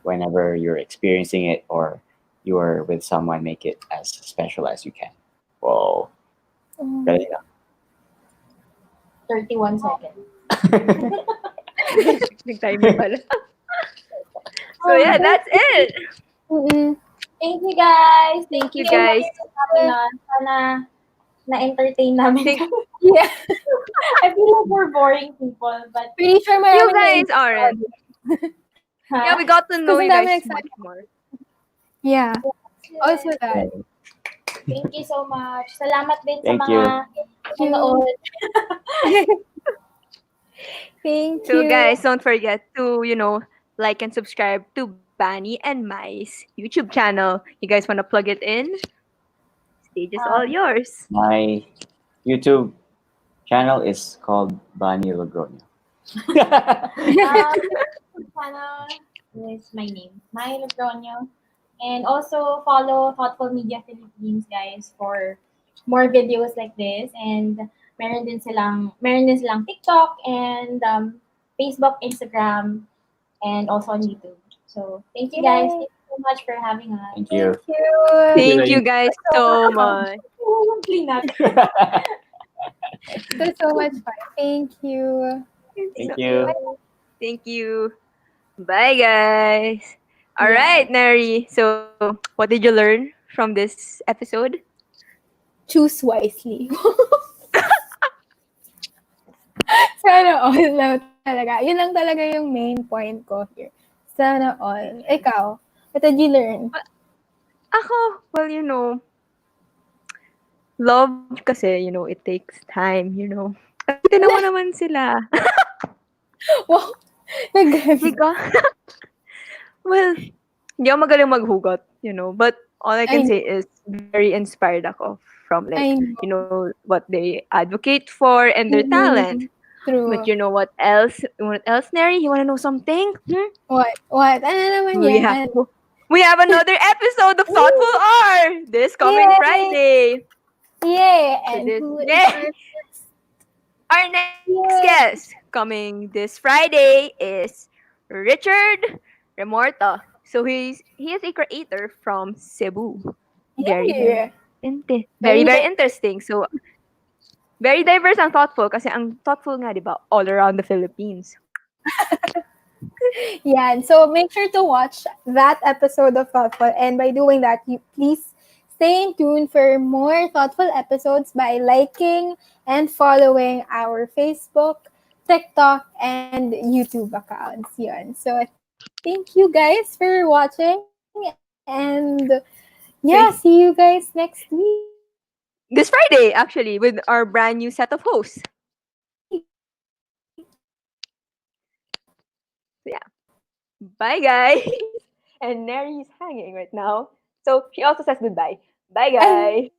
whenever you're experiencing it or you're with someone, make it as special as you can. Whoa. Galing lang. 31 seconds. Nag-timer pala. So yeah, that's it. Mm-mm. Thank you guys. Thank you guys. Sana na-entertain namin. Yeah. I feel like we're boring people, but Pretty sure You marami guys aren't. Yeah, we got to know Kasi you dami guys excited. much more. Yeah. Also that. Thank you so much. Salamat din sa Thank mga nanood. Thank So you. guys, don't forget to, like and subscribe to Bani and Mai's YouTube channel. You guys want to plug it in? Stage is all yours. My YouTube channel is called Bani Logroño. Channel is my name, Mai Logroño. And also follow Thoughtful Media Philippines, guys, for more videos like this. And meron din silang TikTok and Facebook, Instagram, and also on YouTube. So thank you guys. Thank you so much for having us. Thank you. Thank you guys so much. Clean up. It was so much fun. Thank you. Thank you. Thank you. Bye, guys. All Yeah. right, Neri. So, what did you learn from this episode? Choose wisely. Sana all lang talaga. Yun lang talaga yung main point ko here. Sana all. Ikaw, what did you learn? Ako, well, love kasi, it takes time, Tignan mo naman sila. Wow. Nag- Diba? Well, hindi ako magaling maghugot, but all I can I- say is very inspired ako from I what they advocate for and their talent. True. But you know what else? What else, Neri? You wanna know something? What? What? Ano naman We have yan? we have another episode of Thoughtful Woo! R this coming Yay! Friday. Yay! So And this who is yeah, our our next yay? guest coming this Friday is Richard Remorta. So he is a creator from Cebu. Yay! Very Very very nice. interesting. So very diverse and thoughtful kasi ang thoughtful nga 'di ba all around the Philippines. Yeah, and so make sure to watch that episode of Thoughtful. And by doing that, you please stay in tune for more thoughtful episodes by liking and following our Facebook, TikTok, and YouTube accounts. Yun. So thank you guys for watching. And yeah, see you guys next week. This Friday actually with our brand new set of hosts. So yeah. Bye guys. And Neri is hanging right now. So she also says goodbye. Bye And guys.